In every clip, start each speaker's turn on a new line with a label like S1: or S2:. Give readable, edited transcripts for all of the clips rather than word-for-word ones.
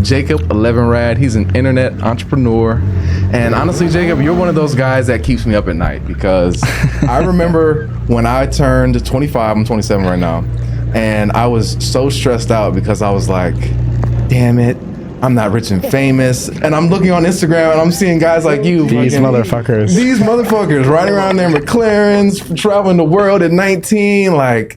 S1: Jacob Levinrad. He's an internet entrepreneur. And honestly, Jacob, you're one of those guys that keeps me up at night because I remember when I turned 25, I'm 27 right now, and I was so stressed out because I was like, damn it, I'm not rich and famous. And I'm looking on Instagram and I'm seeing guys like you.
S2: These
S1: motherfuckers riding around their McLarens, traveling the world at 19, like.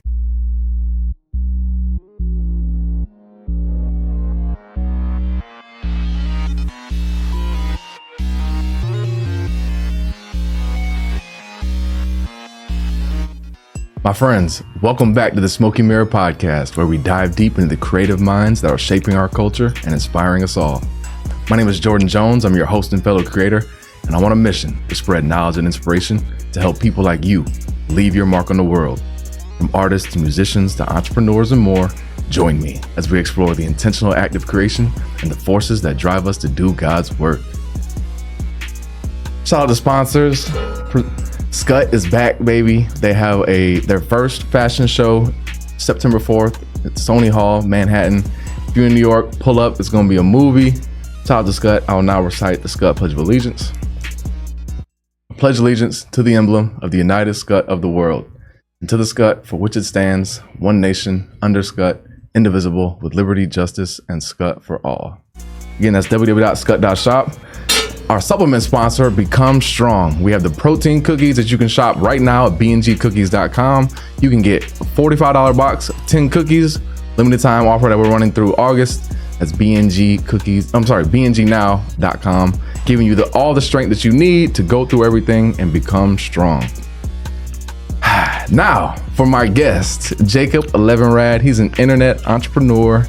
S1: My friends, welcome back to the Smoky Mirror Podcast, where we dive deep into the creative minds that are shaping our culture and inspiring us all. My name is Jordan Jones. I'm your host and fellow creator, and I'm on a mission to spread knowledge and inspiration to help people like you leave your mark on the world. From artists to musicians to entrepreneurs and more, join me as we explore the intentional act of creation and the forces that drive us to do God's work. Shout out to sponsors. Scut is back, baby. They have their first fashion show September 4th at Sony Hall, Manhattan. If you're in New York, pull up. It's going to be a movie. Shout out to Scut. I will now recite the Scut Pledge of Allegiance. I pledge allegiance to the emblem of the United Scut of the world, and to the Scut for which it stands, one nation, under Scut, indivisible, with liberty, justice, and Scut for all. Again, that's www.scut.shop. Our supplement sponsor, Become Strong. We have the protein cookies that you can shop right now at bngcookies.com. You can get a $45 box, 10 cookies, limited time offer that we're running through August. That's bngnow.com, giving you all the strength that you need to go through everything and become strong. Now, for my guest, Jacob Levinrad. He's an internet entrepreneur.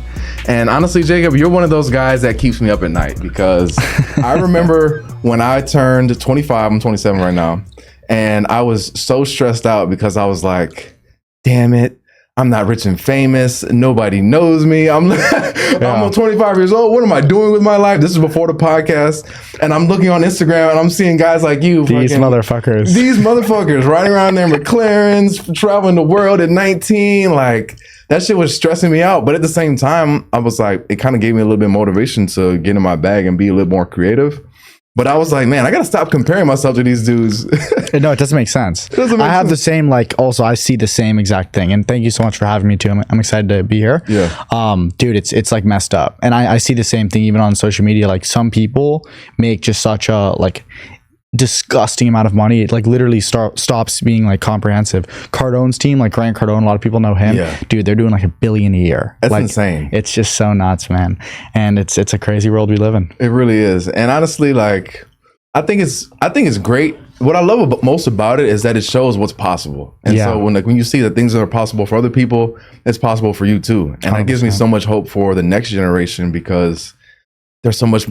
S1: And honestly, Jacob, you're one of those guys that keeps me up at night because I remember when I turned 25, I'm 27 right now, and I was so stressed out because I was like, damn it, I'm not rich and famous. Nobody knows me. I'm 25 years old. What am I doing with my life? This is before the podcast. And I'm looking on Instagram and I'm seeing guys like you.
S2: These motherfuckers
S1: riding around their McLarens, traveling the world at 19. Like, that shit was stressing me out. But at the same time, I was like, it kind of gave me a little bit of motivation to get in my bag and be a little more creative. But I was like, man, I got to stop comparing myself to these dudes.
S2: No, it doesn't make sense. I have the same, also, I see the same exact thing. And thank you so much for having me too. I'm excited to be here.
S1: Yeah.
S2: Dude, it's like messed up. And I see the same thing even on social media. Like, some people make just such a disgusting amount of money. It literally stops being comprehensive. Cardone's team, Grant Cardone, a lot of people know him.
S1: Yeah.
S2: Dude, they're doing $1 billion a year.
S1: That's insane.
S2: It's just so nuts, man. And it's a crazy world we live in.
S1: It really is. And honestly, I think it's great. What I love most about it is that it shows what's possible. And so when you see that things that are possible for other people, it's possible for you too. And 100%. That gives me so much hope for the next generation because there's so much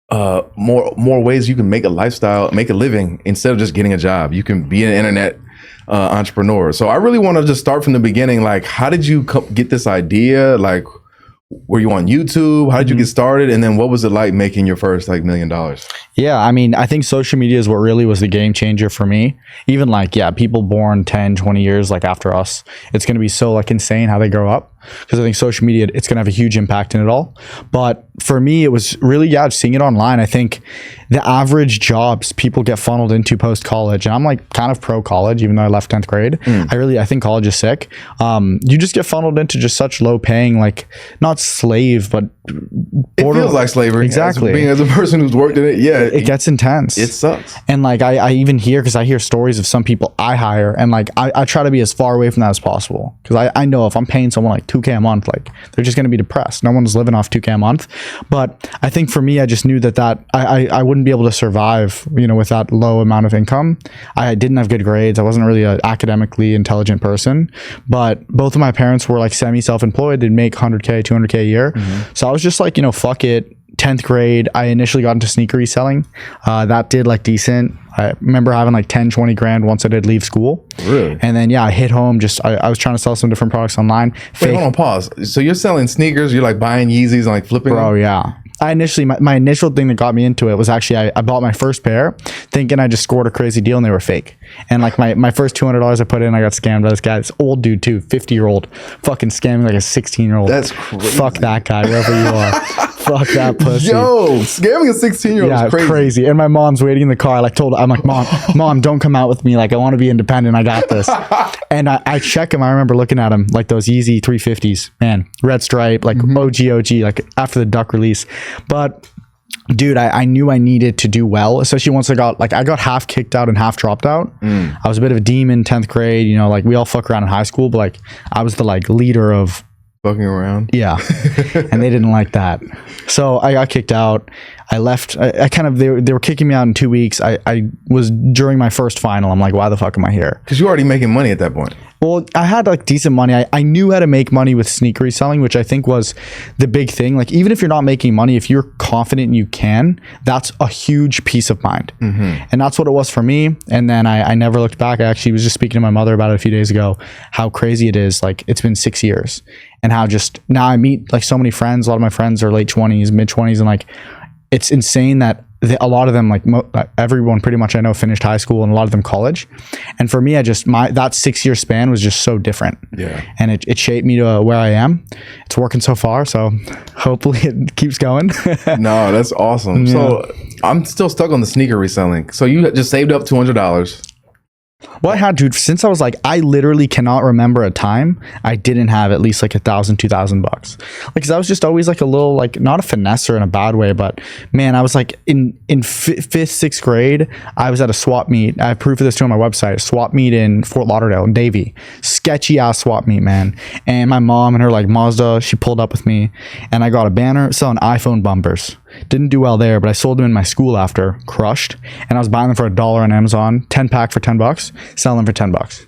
S1: more ways you can make a lifestyle, make a living instead of just getting a job. You can be an internet entrepreneur. So I really want to just start from the beginning. How did you get this idea? Were you on YouTube? How did you get started? And then what was it like making your first $1 million?
S2: Yeah, I mean, I think social media is what really was the game changer for me. Even people born 10, 20 years after us, it's going to be so insane how they grow up. Because I think social media, it's going to have a huge impact in it all. But for me, it was really, seeing it online. I think the average jobs people get funneled into post-college, and I'm kind of pro-college, even though I left 10th grade. I think college is sick. You just get funneled into just such low paying, not slave, but
S1: it feels like slavery.
S2: Exactly.
S1: As a person who's worked in it,
S2: it gets intense.
S1: It sucks.
S2: And I even hear, because I hear stories of some people I hire, and I try to be as far away from that as possible. Because I know if I'm paying someone $2K a month, they're just going to be depressed. No one's living off $2K a month. But I think for me, I just knew that I wouldn't be able to survive, with that low amount of income. I didn't have good grades. I wasn't really an academically intelligent person, but both of my parents were semi-self-employed. They'd make 100K, 200K a year. So I was just fuck it. 10th grade, I initially got into sneaker reselling. That did decent. I remember having 10, 20 grand once I did leave school.
S1: Really?
S2: And then, I hit home. I was trying to sell some different products online.
S1: Wait, hold on, pause. So you're selling sneakers, you're buying Yeezys and flipping them?
S2: Bro, yeah. I initially, my initial thing that got me into it was actually, I bought my first pair thinking I just scored a crazy deal and they were fake. And like my first $200 I put in, I got scammed by this guy, this old dude too, 50-year-old, fucking scamming like a 16-year-old.
S1: That's crazy.
S2: Fuck that guy, wherever you are. Fuck that pussy.
S1: Yo, scamming a 16-year-old
S2: Yeah,
S1: is crazy.
S2: And my mom's waiting in the car. I'm like, mom, don't come out with me. Like, I want to be independent. I got this. And I check him. I remember looking at him like those Yeezy 350s, man, red stripe, like OG, like after the Duck release. But dude, I knew I needed to do well, especially once I got half kicked out and half dropped out. I was a bit of a demon 10th grade, you know, like we all fuck around in high school, but like I was the like leader of
S1: fucking around.
S2: Yeah. And they didn't like that. So I got kicked out. I left. I kind of, they were kicking me out in 2 weeks. I was during my first final. I'm like, why the fuck am I here?
S1: Because you're already making money at that point.
S2: Well, I had like decent money. I knew how to make money with sneaker reselling, which I think was the big thing. Like, even if you're not making money, if you're confident you can, that's a huge peace of mind. And that's what it was for me. And then I never looked back. I actually was just speaking to my mother about it a few days ago, how crazy it is. Like, it's been 6 years, and how just now I meet like so many friends. A lot of my friends are late 20s, mid 20s. And like, it's insane that a lot of them, like everyone pretty much I know finished high school, and a lot of them college. And for me, that 6 year span was just so different.
S1: Yeah.
S2: And it shaped me to where I am. It's working so far. So hopefully it keeps going.
S1: No, that's awesome. Yeah. So I'm still stuck on the sneaker reselling. So you just saved up $200.
S2: Well, I had, dude, since I was like, I literally cannot remember a time I didn't have at least like $1,000, $2,000. Like, cause I was just always like a little, like, not a finesser in a bad way, but man, I was like in fifth, sixth grade, I was at a swap meet. I have proof of this too on my website, a swap meet in Fort Lauderdale in Davie. Sketchy ass swap meet, man. And my mom and her like Mazda, she pulled up with me, and I got a banner selling iPhone bumpers. Didn't do well there, but I sold them in my school after, crushed. And I was buying them for $1 on Amazon, 10 pack for $10, selling them for $10.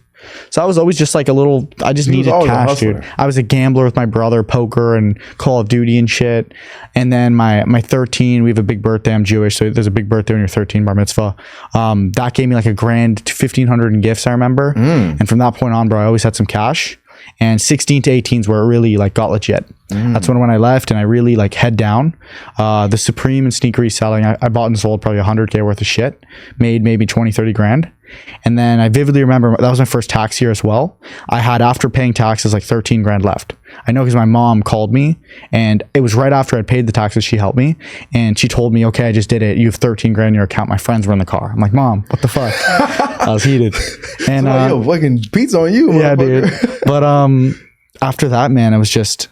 S2: So I was always just like a little, I just needed cash, dude. I was a gambler with my brother, poker and Call of Duty and shit. And then my 13, we have a big birthday. I'm Jewish, so there's a big birthday when you're 13, bar mitzvah. That gave me like $1,000 to $1,500 in gifts, I remember. And from that point on, bro, I always had some cash. And 16 to 18 is where it really like got legit. That's when I left and I really like head down. The Supreme and sneaker reselling, I bought and sold probably $100K worth of shit, made maybe 20, 30 grand. And then I vividly remember that was my first tax year as well. I had, after paying taxes, like 13 grand left. I know because my mom called me, and it was right after I'd paid the taxes. She helped me, and she told me, okay, I just did it. You have 13 grand in your account. My friends were in the car. I'm like, Mom, what the fuck? I was heated. And
S1: yo, fucking pizza on you,
S2: yeah, dude. But after that, man, it was just,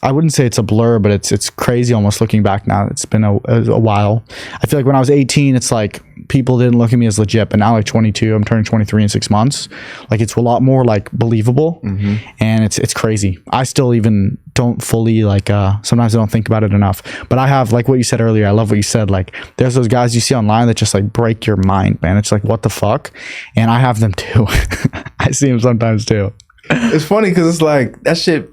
S2: I wouldn't say it's a blur, but it's crazy almost looking back now. It's been a while. I feel like when I was 18, it's like people didn't look at me as legit, but now like 22, I'm turning 23 in 6 months. Like, it's a lot more like believable. And it's crazy. I still even don't fully like, sometimes I don't think about it enough, but I have, like what you said earlier, I love what you said. Like, there's those guys you see online that just like break your mind, man. It's like, what the fuck? And I have them too. I see them sometimes too.
S1: It's funny because it's like that shit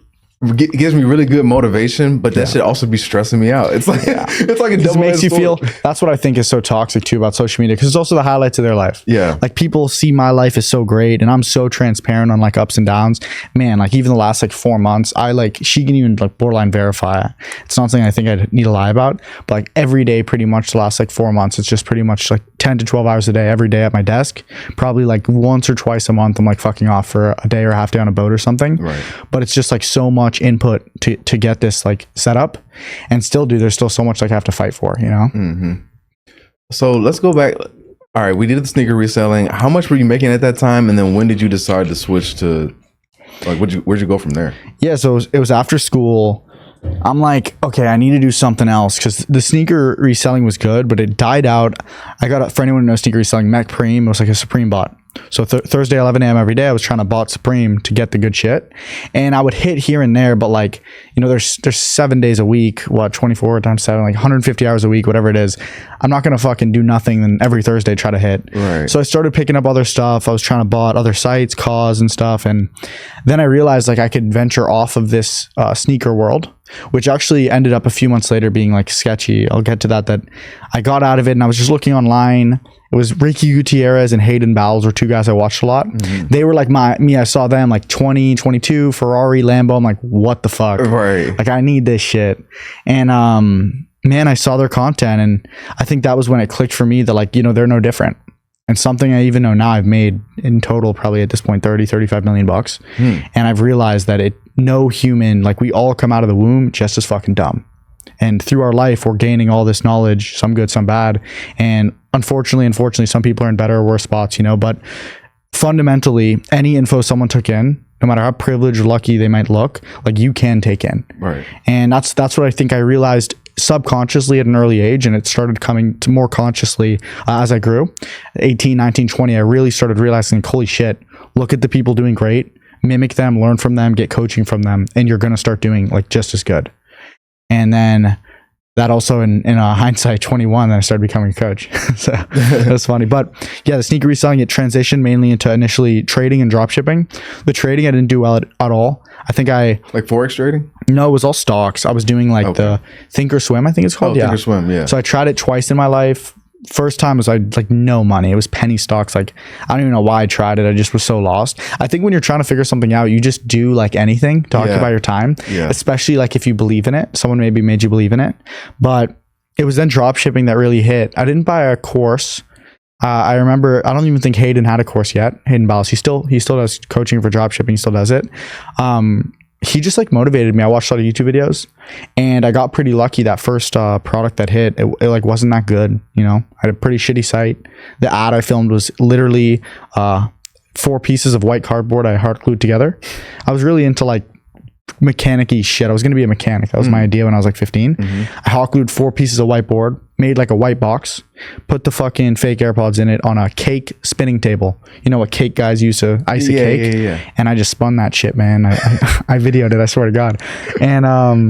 S1: gives me really good motivation, but that should also be stressing me out. It's like it's like a double. It makes you feel.
S2: That's what I think is so toxic too about social media, because it's also the highlights of their life.
S1: Yeah, like
S2: people see my life is so great, and I'm so transparent on like ups and downs. Man, like even the last like 4 months, she can even like borderline verify it. It's not something I think I need to lie about, but like every day, pretty much the last like 4 months, it's just pretty much like 10 to 12 hours a day, every day at my desk. Probably like once or twice a month, I'm like fucking off for a day or a half day on a boat or something.
S1: Right.
S2: But it's just like so much input to get this like set up, and still, dude, there's still so much like I have to fight for, you know?
S1: So let's go back. All right, we did the sneaker reselling. How much were you making at that time? And then when did you decide to switch to, like, where'd you go from there?
S2: Yeah, so it was after school. I'm like, okay, I need to do something else, because the sneaker reselling was good, but it died out. I got, for anyone who knows sneaker reselling, Mac Preem, it was like a Supreme bot. So Thursday, 11 a.m. every day, I was trying to bot Supreme to get the good shit. And I would hit here and there, but like, you know, there's 7 days a week, 24 times 7, like 150 hours a week, whatever it is. I'm not going to fucking do nothing and every Thursday try to hit.
S1: Right.
S2: So I started picking up other stuff. I was trying to bot other sites, cause and stuff. And then I realized like I could venture off of this sneaker world, which actually ended up a few months later being like sketchy. I'll get to that I got out of it, and I was just looking online. It was Ricky Gutierrez and Hayden Bowles were two guys I watched a lot. They were like me. I saw them like 20, 22, Ferrari, Lambo. I'm like, what the fuck?
S1: Right.
S2: Like, I need this shit. And man, I saw their content, and I think that was when it clicked for me that, like, you know, they're no different. And something I even know now I've made in total probably at this point 35 million bucks. And I've realized that no human, like, we all come out of the womb just as fucking dumb. And through our life, we're gaining all this knowledge, some good, some bad. And unfortunately, some people are in better or worse spots, you know, but fundamentally, any info someone took in, no matter how privileged or lucky they might look, like you can take in.
S1: Right.
S2: And that's what I think I realized subconsciously at an early age, and it started coming to more consciously as I grew. 18, 19, 20, I really started realizing, holy shit, look at the people doing great, mimic them, learn from them, get coaching from them, and you're going to start doing like just as good. And then that also in hindsight 21, then I started becoming a coach. So that's funny. But yeah, the sneaker reselling, it transitioned mainly into initially trading and dropshipping. The trading I didn't do well at all. I think
S1: like Forex trading?
S2: No, it was all stocks. I was doing like the Think or Swim, I think it's called.
S1: Think or Swim, yeah.
S2: So I tried it twice in my life. First time was like no money. It was penny stocks. Like I don't even know why I tried it. I just was so lost. I think when you're trying to figure something out, you just do like anything to occupy your time, especially like if you believe in it. Someone maybe made you believe in it. But it was then drop shipping that really hit. I didn't buy a course. I remember, I don't even think Hayden had a course yet. Hayden Ballas, he still does coaching for drop shipping. He still does it. He just like motivated me. I watched a lot of YouTube videos and I got pretty lucky. That first product that hit, it like wasn't that good. You know, I had a pretty shitty site. The ad I filmed was literally 4 pieces of white cardboard I hard glued together. I was really into like mechanic-y shit. I was going to be a mechanic. That was my idea when I was like 15. I hot glued 4 pieces of whiteboard, made like a white box, put the fucking fake AirPods in it on a cake spinning table. You know what cake guys use to ice a cake?
S1: Yeah.
S2: And I just spun that shit, man. I videoed it, I swear to God. And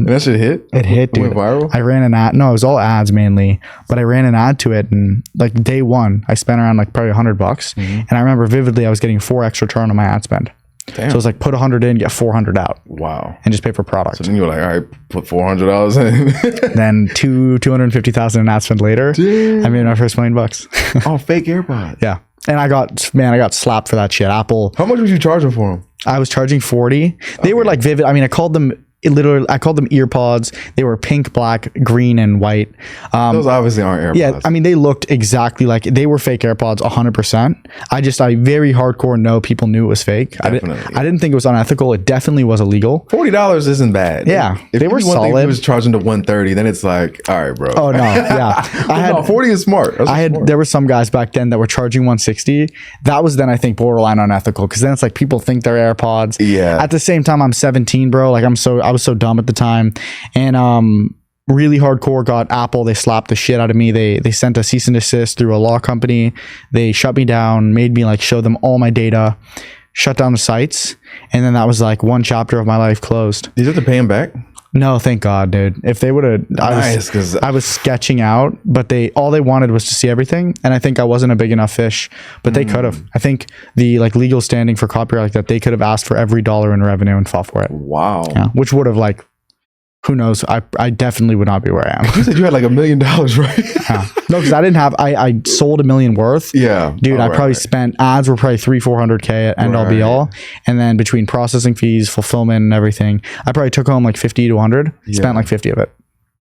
S1: that shit hit?
S2: It hit, dude.
S1: Went viral?
S2: I ran an ad. No, it was all ads mainly, but I ran an ad to it, and like day one, I spent around like probably $100. And I remember vividly I was getting 4x return on my ad spend. Damn. So it's like put 100 in, get 400 out.
S1: Wow.
S2: And just pay for product.
S1: So then you were like, all right, put $400 in.
S2: Then 250,000 in ad spend later, I made my first $1 million.
S1: Oh, fake AirPods.
S2: Yeah. And I got slapped for that shit. Apple.
S1: How much was you charging for them?
S2: I was charging 40. They were like vivid. I mean, I called them earpods. They were pink, black, green, and white.
S1: Those obviously aren't AirPods.
S2: Yeah, I mean, they looked exactly like they were fake AirPods 100%. I very hardcore know people knew it was fake. I didn't think it was unethical. It definitely was illegal.
S1: $40 isn't bad.
S2: Yeah,
S1: if
S2: they were solid. If
S1: he was charging to $130, then it's like, all right, bro.
S2: Oh no, yeah.
S1: 40 is smart.
S2: There were some guys back then that were charging $160. That was then I think borderline unethical, because then it's like people think they're AirPods.
S1: Yeah.
S2: At the same time, I'm 17, bro. Like I was so dumb at the time, and really hardcore got Apple. They slapped the shit out of me. They sent a cease and desist through a law company. They shut me down, made me like show them all my data, shut down the sites, and then that was like one chapter of my life closed.
S1: Did you have to pay him back?
S2: No, thank God, dude. If they would have, I was sketching out, but all they wanted was to see everything, and I think I wasn't a big enough fish, but they could have. I think the like legal standing for copyright like that, they could have asked for every dollar in revenue and fought for it.
S1: Wow.
S2: Yeah, which would have like, who knows? I definitely would not be where I am.
S1: You said you had like $1 million, right?
S2: Yeah. No, because I didn't have. I sold $1 million worth.
S1: Yeah,
S2: dude. I probably spent ads were probably 300-400K at end all be all, and then between processing fees, fulfillment, and everything, I probably took home like 50 to 100. Spent like 50 of it.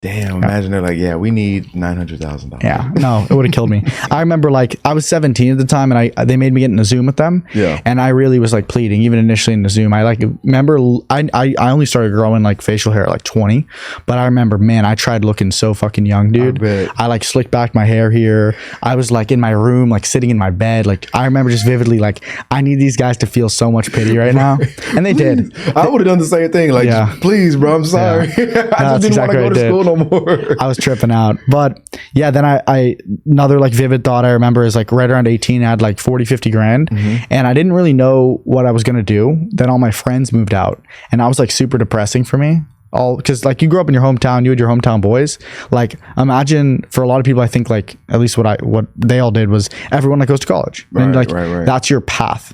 S1: Damn, imagine they're like, yeah, we need $900,000.
S2: Yeah, no, it would have killed me. I remember like I was 17 at the time, and they made me get in a Zoom with them.
S1: Yeah,
S2: and I really was like pleading, even initially in the Zoom. I like remember I only started growing like facial hair at like 20, but I remember, man, I tried looking so fucking young, dude. I like slicked back my hair here. I was like in my room, like sitting in my bed. Like I remember just vividly, like I need these guys to feel so much pity right now, and they did.
S1: I would have done the same thing. Like, please, bro, I'm sorry.
S2: Yeah.
S1: I just didn't want to go to school no more.
S2: I was tripping out. But yeah, then I another like vivid thought I remember is like right around 18, I had like 40-50 grand, and I didn't really know what I was gonna do. Then all my friends moved out, and I was like super depressing for me. All because like you grew up in your hometown, you had your hometown boys. Like imagine for a lot of people, I think like at least what they all did was everyone that goes to college, and like that's your path.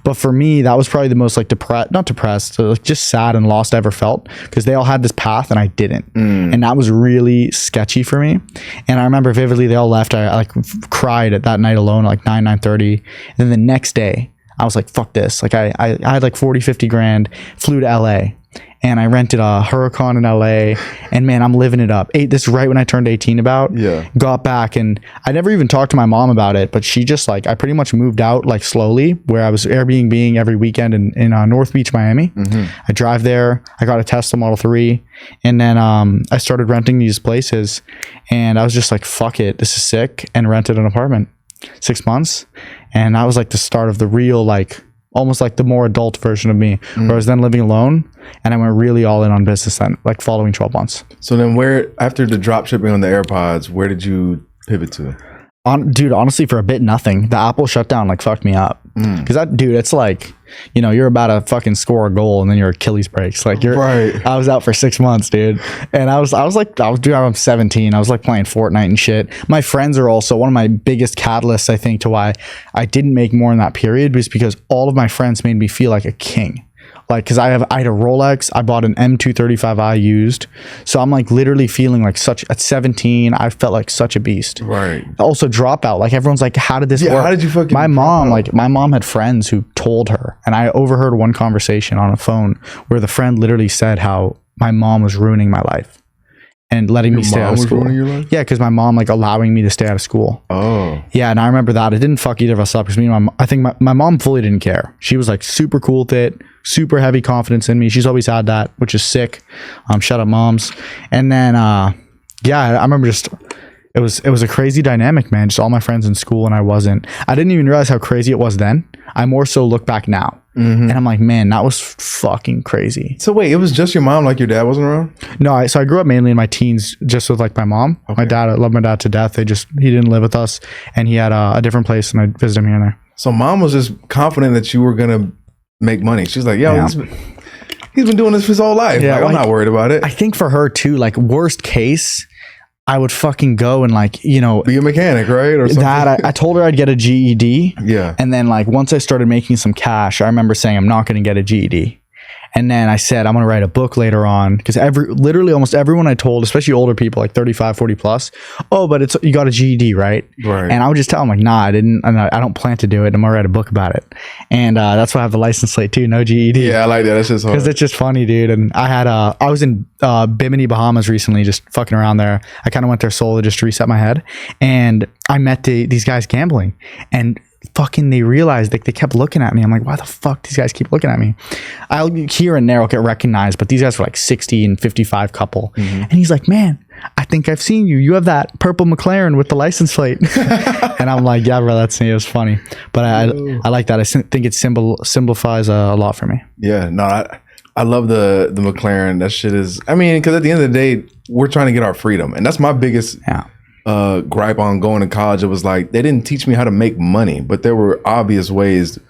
S2: But for me, that was probably the most like not depressed, so like just sad and lost I ever felt, because they all had this path and I didn't, and that was really sketchy for me. And I remember vividly they all left. I like cried at that night alone at like 9:30, and then the next day I was like, fuck this. Like I had like 40-50 grand, flew to LA, and I rented a Huracan in LA, and man, I'm living it up. This is right when I turned 18 about.
S1: Yeah.
S2: Got back, and I never even talked to my mom about it, but she just like, I pretty much moved out like slowly, where I was Airbnb every weekend in North Beach, Miami. I drive there. I got a Tesla Model 3, and then I started renting these places, and I was just like, fuck it, this is sick, and rented an apartment 6 months. And that was like the start of the real, like, almost like the more adult version of me, where I was then living alone, and I went really all in on business then, like following 12 months.
S1: So then where, after the drop shipping on the AirPods, where did you pivot to?
S2: Dude, honestly, for a bit, nothing. The Apple shutdown like fucked me up. Because that, dude, it's like, you know, you're about to fucking score a goal and then your Achilles breaks. Like you're
S1: right.
S2: I was out for 6 months, dude. And I was 17. I was like playing Fortnite and shit. My friends are also one of my biggest catalysts, I think, to why I didn't make more in that period, was because all of my friends made me feel like a king. Like, cause I had a Rolex, I bought an M235i used. So I'm like literally feeling like at 17, I felt like such a beast.
S1: Right.
S2: Also dropout. Like everyone's like, how did this work?
S1: How did you fucking
S2: my mom had friends who told her, and I overheard one conversation on a phone where the friend literally said how my mom was ruining my life and letting me stay out of school.
S1: Ruining your life?
S2: Yeah, because my mom like allowing me to stay out of school.
S1: Oh.
S2: Yeah, and I remember that. It didn't fuck either of us up, because I think my mom fully didn't care. She was like super cool with it, super heavy confidence in me. She's always had that, which is sick. Shout out moms. And then yeah, I remember just it was a crazy dynamic, man. Just all my friends in school and I wasn't. I didn't even realize how crazy it was then. I more so look back now. And I'm like, man, that was fucking crazy.
S1: So wait, it was just your mom, like your dad wasn't around?
S2: No, so I grew up mainly in my teens just with like my mom. Okay. My dad, I love my dad to death. He didn't live with us, and he had a different place, and I visited him here and there.
S1: So mom was just confident that you were gonna make money. She's like, yo, he's been doing this for his whole life. Yeah, like, I'm not worried about it.
S2: I think for her too, like worst case, I would fucking go and like, you know,
S1: be a mechanic, right? Or something.
S2: That I told her I'd get a GED.
S1: Yeah.
S2: And then like once I started making some cash, I remember saying I'm not going to get a GED. And then I said, I'm going to write a book later on, because literally almost everyone I told, especially older people, like 35, 40 plus, oh, but you got a GED, right?
S1: Right.
S2: And I would just tell them like, nah, I didn't, and I don't plan to do it. I'm going to write a book about it. And that's why I have the license plate too. No GED.
S1: Yeah, I like that. That's just hard.
S2: Because it's just funny, dude. And I was in Bimini, Bahamas recently, just fucking around there. I kind of went there solo just to reset my head. And I met these guys gambling, and fucking they realized, like, they kept looking at me. I'm like, why the fuck these guys keep looking at me? I'll here and there I'll get recognized, but these guys were like 60 and 55 couple. And he's like, man, I think I've seen you. You have that purple McLaren with the license plate. And I'm like, yeah, bro, that's me. It was funny. But I like that. I think it simplifies a lot for me.
S1: Yeah, no, I love the McLaren. That shit is, I mean, because at the end of the day, we're trying to get our freedom. And that's my biggest gripe on going to college. It was like, they didn't teach me how to make money, but there were obvious ways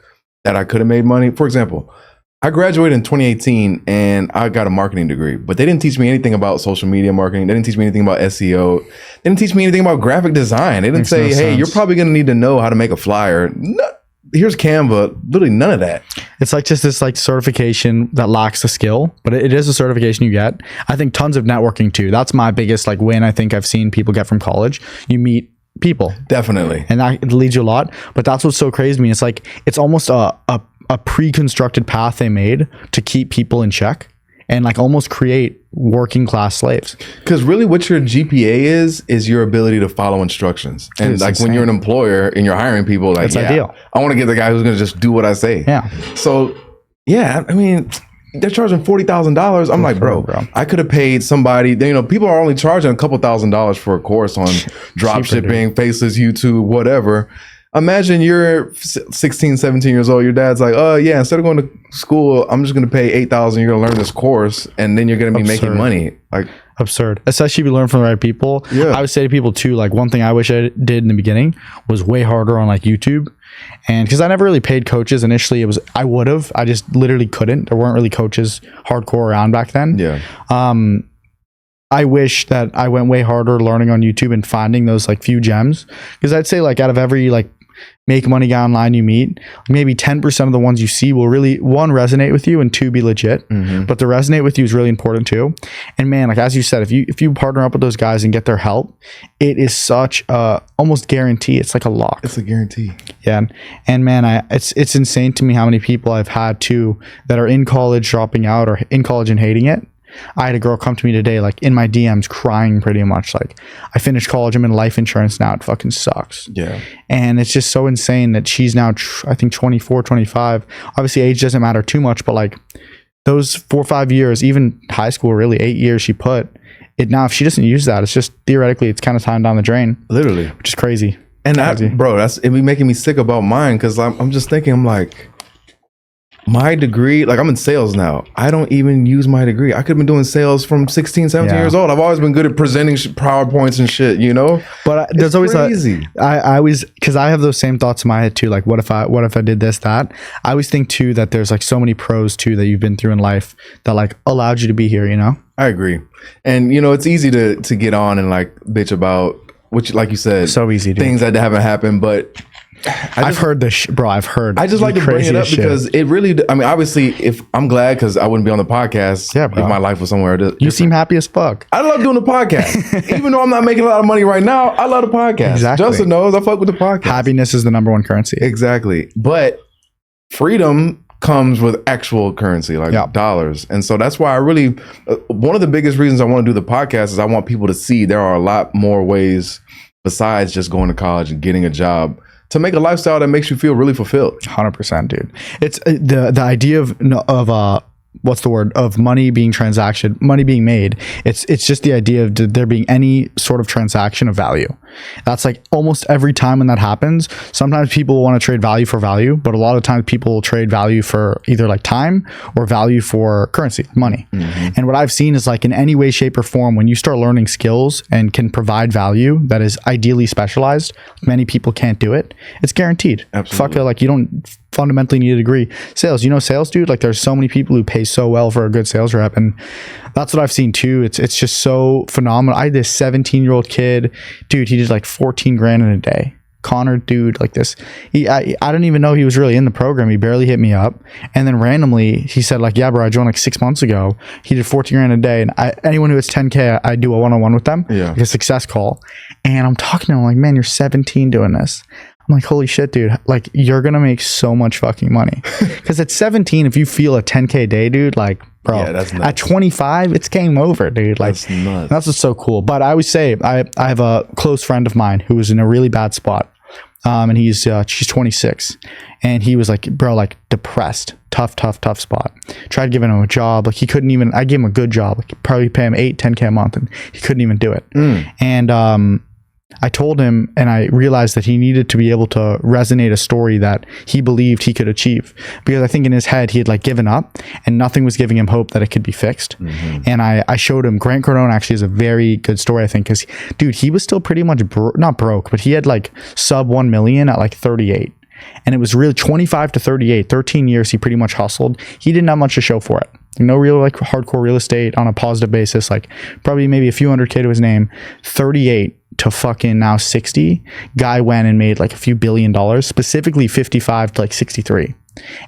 S1: that I could have made money. For example, I graduated in 2018 and I got a marketing degree, but they didn't teach me anything about social media marketing. They didn't teach me anything about SEO. They didn't teach me anything about graphic design. They didn't say, hey, you're probably going to need to know how to make a flyer. No, here's Canva. Literally none of that.
S2: It's like just this like certification that lacks the skill, but it is a certification you get. I think tons of networking too. That's my biggest like win I think I've seen people get from college. You meet people.
S1: Definitely.
S2: And that leads you a lot. But that's what's so crazy to me. It's like, it's almost a pre-constructed path they made to keep people in check and like almost create working class slaves.
S1: Because really what your GPA is your ability to follow instructions. And it's like insane. When you're an employer and you're hiring people, like, it's ideal. I want to get the guy who's going to just do what I say.
S2: Yeah.
S1: So yeah, I mean, they're charging $40,000. I'm like, bro, I could have paid somebody. You know, people are only charging a couple $1,000s for a course on drop shipping, Faceless, YouTube, whatever. Imagine you're 16, 17 years old. Your dad's like, oh yeah, instead of going to school, I'm just going to pay $8,000. You're going to learn this course, and then you're going to be making money. Like,
S2: absurd. Especially if you learn from the right people.
S1: Yeah.
S2: I would say to people too, like one thing I wish I did in the beginning was way harder on like YouTube. And because I never really paid coaches initially, I would have. I just literally couldn't. There weren't really coaches hardcore around back then.
S1: Yeah.
S2: I wish that I went way harder learning on YouTube and finding those like few gems. Because I'd say like out of every like make money guy online you meet, maybe 10% of the ones you see will really, one, resonate with you, and two, be legit. But the resonate with you is really important too. And man, like as you said, if you partner up with those guys and get their help, it is such a almost guarantee. It's like a lock.
S1: It's a guarantee.
S2: Yeah. And man, it's insane to me how many people I've had too that are in college dropping out or in college and hating it. I had a girl come to me today, like in my DMs crying pretty much. Like, I finished college, I'm in life insurance now. It fucking sucks.
S1: Yeah.
S2: And it's just so insane that she's now, I think 24, 25. Obviously age doesn't matter too much, but like those 4 or 5 years, even high school, really 8 years she put it. Now, if she doesn't use that, it's just theoretically, it's kind of time down the drain.
S1: Literally.
S2: Which is crazy.
S1: And it be making me sick about mine. Cause I'm just thinking, I'm like, my degree, like I'm in sales now. I don't even use my degree. I could have been doing sales from 16, 17 years old. I've always been good at presenting PowerPoints and shit, you know?
S2: But there's always
S1: crazy.
S2: I always, because I have those same thoughts in my head too. Like, what if I did this, that? I always think too that there's like so many pros too that you've been through in life that like allowed you to be here, you know?
S1: I agree. And you know, it's easy to get on and like bitch about, which like you said,
S2: so easy, dude.
S1: Things that haven't happened, but
S2: I've heard this, bro. I've heard.
S1: I just like to bring it up because it really, I mean, obviously, if I'm glad because I wouldn't be on the podcast if my life was somewhere different.
S2: You seem happy as fuck.
S1: I love doing the podcast. Even though I'm not making a lot of money right now, I love the podcast.
S2: Exactly.
S1: Justin knows I fuck with the podcast.
S2: Happiness is the number one currency.
S1: Exactly. But freedom comes with actual currency, like dollars. And so that's why I really, one of the biggest reasons I want to do the podcast is I want people to see there are a lot more ways besides just going to college and getting a job to make a lifestyle that makes you feel really fulfilled.
S2: 100%, dude. It's the idea of what's the word, of money being made. It's just the idea of there being any sort of transaction of value. That's like almost every time when that happens. Sometimes people want to trade value for value, but a lot of times people will trade value for either like time or value for currency, money. And what I've seen is like in any way, shape or form, when you start learning skills and can provide value that is ideally specialized, many people can't do it. It's guaranteed.
S1: Absolutely.
S2: Fuck it, like you don't fundamentally need a degree. Sales, sales, dude, like there's so many people who pay so well for a good sales rep, and that's what I've seen too. It's just so phenomenal. I had this 17-year-old kid, dude, he did like 14 grand in a day. Connor, dude, like this, I didn't even know he was really in the program. He barely hit me up, and then randomly he said like, yeah bro, I joined like 6 months ago. He did 14 grand a day, and anyone who hits 10k, I do a one-on-one with them, like a success call. And I'm talking to him like, man, you're 17 doing this. I'm like, holy shit, dude, like you're gonna make so much fucking money. Because at 17, if you feel a 10k a day, dude, like bro, that's nuts. At 25 it's game over, dude. Like that's nuts. That's what's so cool. But I always say, I have a close friend of mine who was in a really bad spot, and she's 26, and he was like, bro, like depressed, tough spot. Tried giving him a job, like he couldn't even, I gave him a good job, like probably pay him 10k a month, and he couldn't even do it. And I told him, and I realized that he needed to be able to resonate a story that he believed he could achieve, because I think in his head he had like given up and nothing was giving him hope that it could be fixed. And I showed him Grant Cardone actually is a very good story, I think, because dude, he was still pretty much not broke, but he had like sub 1 million at like 38. And it was really 25 to 38, 13 years he pretty much hustled. He didn't have much to show for it. No real like hardcore real estate on a positive basis, like probably maybe a few $100K to his name. 38 to fucking now 60, guy went and made like a few $1 billion, specifically 55 to like 63.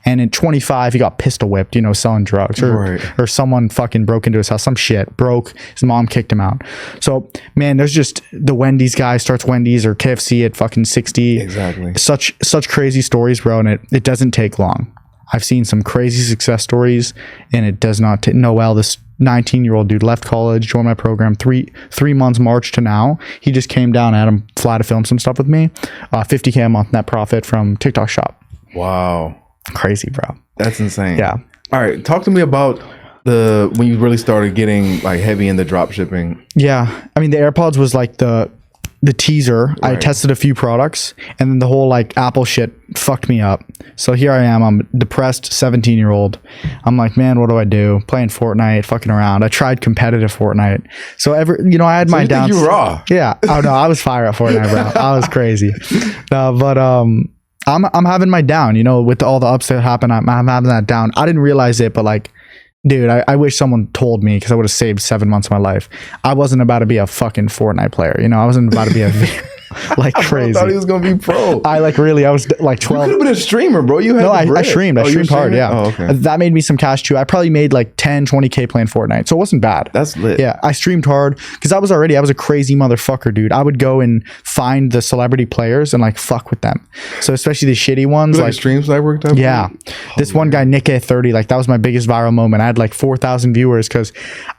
S2: And in 25, he got pistol whipped, selling drugs, or someone fucking broke into his house, some shit, broke, his mom kicked him out. So man, there's just the Wendy's guy starts Wendy's or KFC at fucking 60.
S1: Exactly.
S2: Such crazy stories, bro. And it doesn't take long. I've seen some crazy success stories, and it does not take Noel, this 19-year-old dude, left college, joined my program, three months March to now. He just came down, had him fly to film some stuff with me. 50K a month net profit from TikTok shop.
S1: Wow.
S2: Crazy, bro.
S1: That's insane.
S2: Yeah.
S1: All right. Talk to me about when you really started getting like heavy into drop shipping.
S2: Yeah. I mean, the AirPods was like the teaser. Right. I tested a few products, and then the whole like Apple shit fucked me up. So here I am, I'm a depressed 17-year-old. I'm like, man, what do I do? Playing Fortnite, fucking around. I tried competitive Fortnite. So I had my downs.
S1: You raw.
S2: Yeah. Oh no, I was fire at Fortnite, bro. I was crazy. But I'm having my down, with all the ups that happen, I'm having that down. I didn't realize it, but like, dude, I wish someone told me, because I would have saved 7 months of my life. I wasn't about to be a fucking Fortnite player. I wasn't about to be a like crazy.
S1: I thought he was gonna be pro.
S2: I was like 12.
S1: You could have been a streamer, bro. You had
S2: I streamed. I streamed hard. Yeah.
S1: Oh, okay.
S2: That made me some cash too. I probably made like 10, 20K playing Fortnite. So it wasn't bad.
S1: That's lit.
S2: Yeah. I streamed hard because I was a crazy motherfucker, dude. I would go and find the celebrity players and like fuck with them. So especially the shitty ones.
S1: Like stream sniper type.
S2: Yeah. This one guy, Nick A30, like that was my biggest viral moment. I had like 4,000 viewers because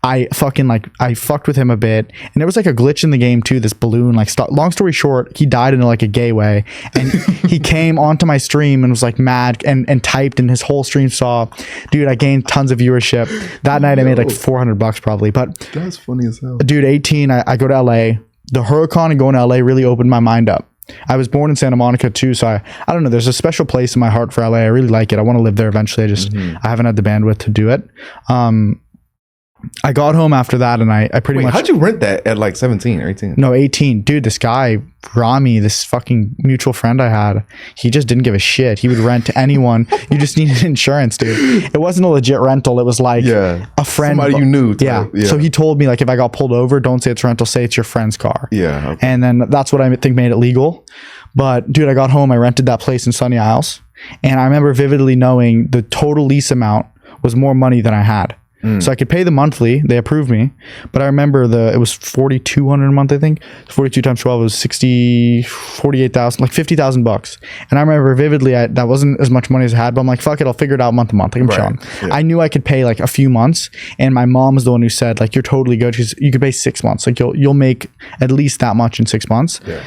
S2: I fucked with him a bit. And there was like a glitch in the game too. This balloon, like long story short, he died in like a gay way. And he came onto my stream and was like mad and typed, and his whole stream saw, dude, I gained tons of viewership. That night I made like $400 probably. But
S1: that's funny as hell.
S2: Dude, 18, I go to LA. The Huracan and going to LA really opened my mind up. I was born in Santa Monica too, so I don't know. There's a special place in my heart for LA. I really like it. I want to live there eventually. I haven't had the bandwidth to do it. I got home after that, and I pretty much.
S1: How'd you rent that at like 17 or 18?
S2: No, 18. Dude, this guy Rami, this fucking mutual friend I had, he just didn't give a shit. He would rent to anyone. You just needed insurance, dude. It wasn't a legit rental. It was like a friend.
S1: Somebody you knew.
S2: Yeah. So he told me like, if I got pulled over, don't say it's rental, say it's your friend's car.
S1: Yeah. Okay.
S2: And then that's what I think made it legal. But dude, I got home, I rented that place in Sunny Isles, and I remember vividly knowing the total lease amount was more money than I had. So I could pay the monthly. They approved me, but I remember it was $4,200 a month. I think 42 times 12 was 48,000, like $50,000. And I remember vividly, that wasn't as much money as I had, but I'm like, fuck it, I'll figure it out month to month. Like I'm chilling. Yeah. I knew I could pay like a few months, and my mom was the one who said like, you're totally good because you could pay 6 months. Like you'll make at least that much in 6 months. Yeah.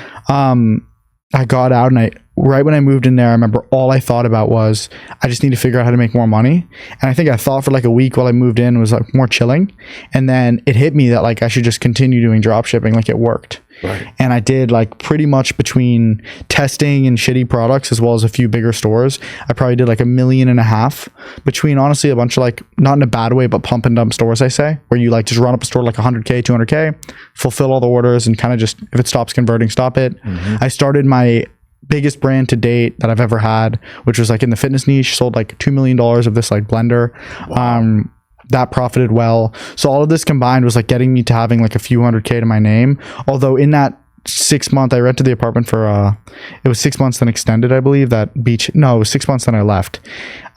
S2: I got out, and right when I moved in there, I remember all I thought about was I just need to figure out how to make more money. And I think I thought for like a week while I moved in, was like more chilling. And then it hit me that like I should just continue doing drop shipping. Like it worked. Right. And I did like pretty much between testing and shitty products as well as a few bigger stores. I probably did like $1.5 million between honestly a bunch of like, not in a bad way, but pump and dump stores, I say, where you like just run up a store like 100K, 200K, fulfill all the orders and kind of just, if it stops converting, stop it. I started my biggest brand to date that I've ever had, which was like in the fitness niche, sold like $2 million of this like blender. Wow. That profited well. So all of this combined was like getting me to having like a few 100K to my name. Although in that 6 month, I rented the apartment for, it was 6 months then extended, I believe, it was 6 months then I left.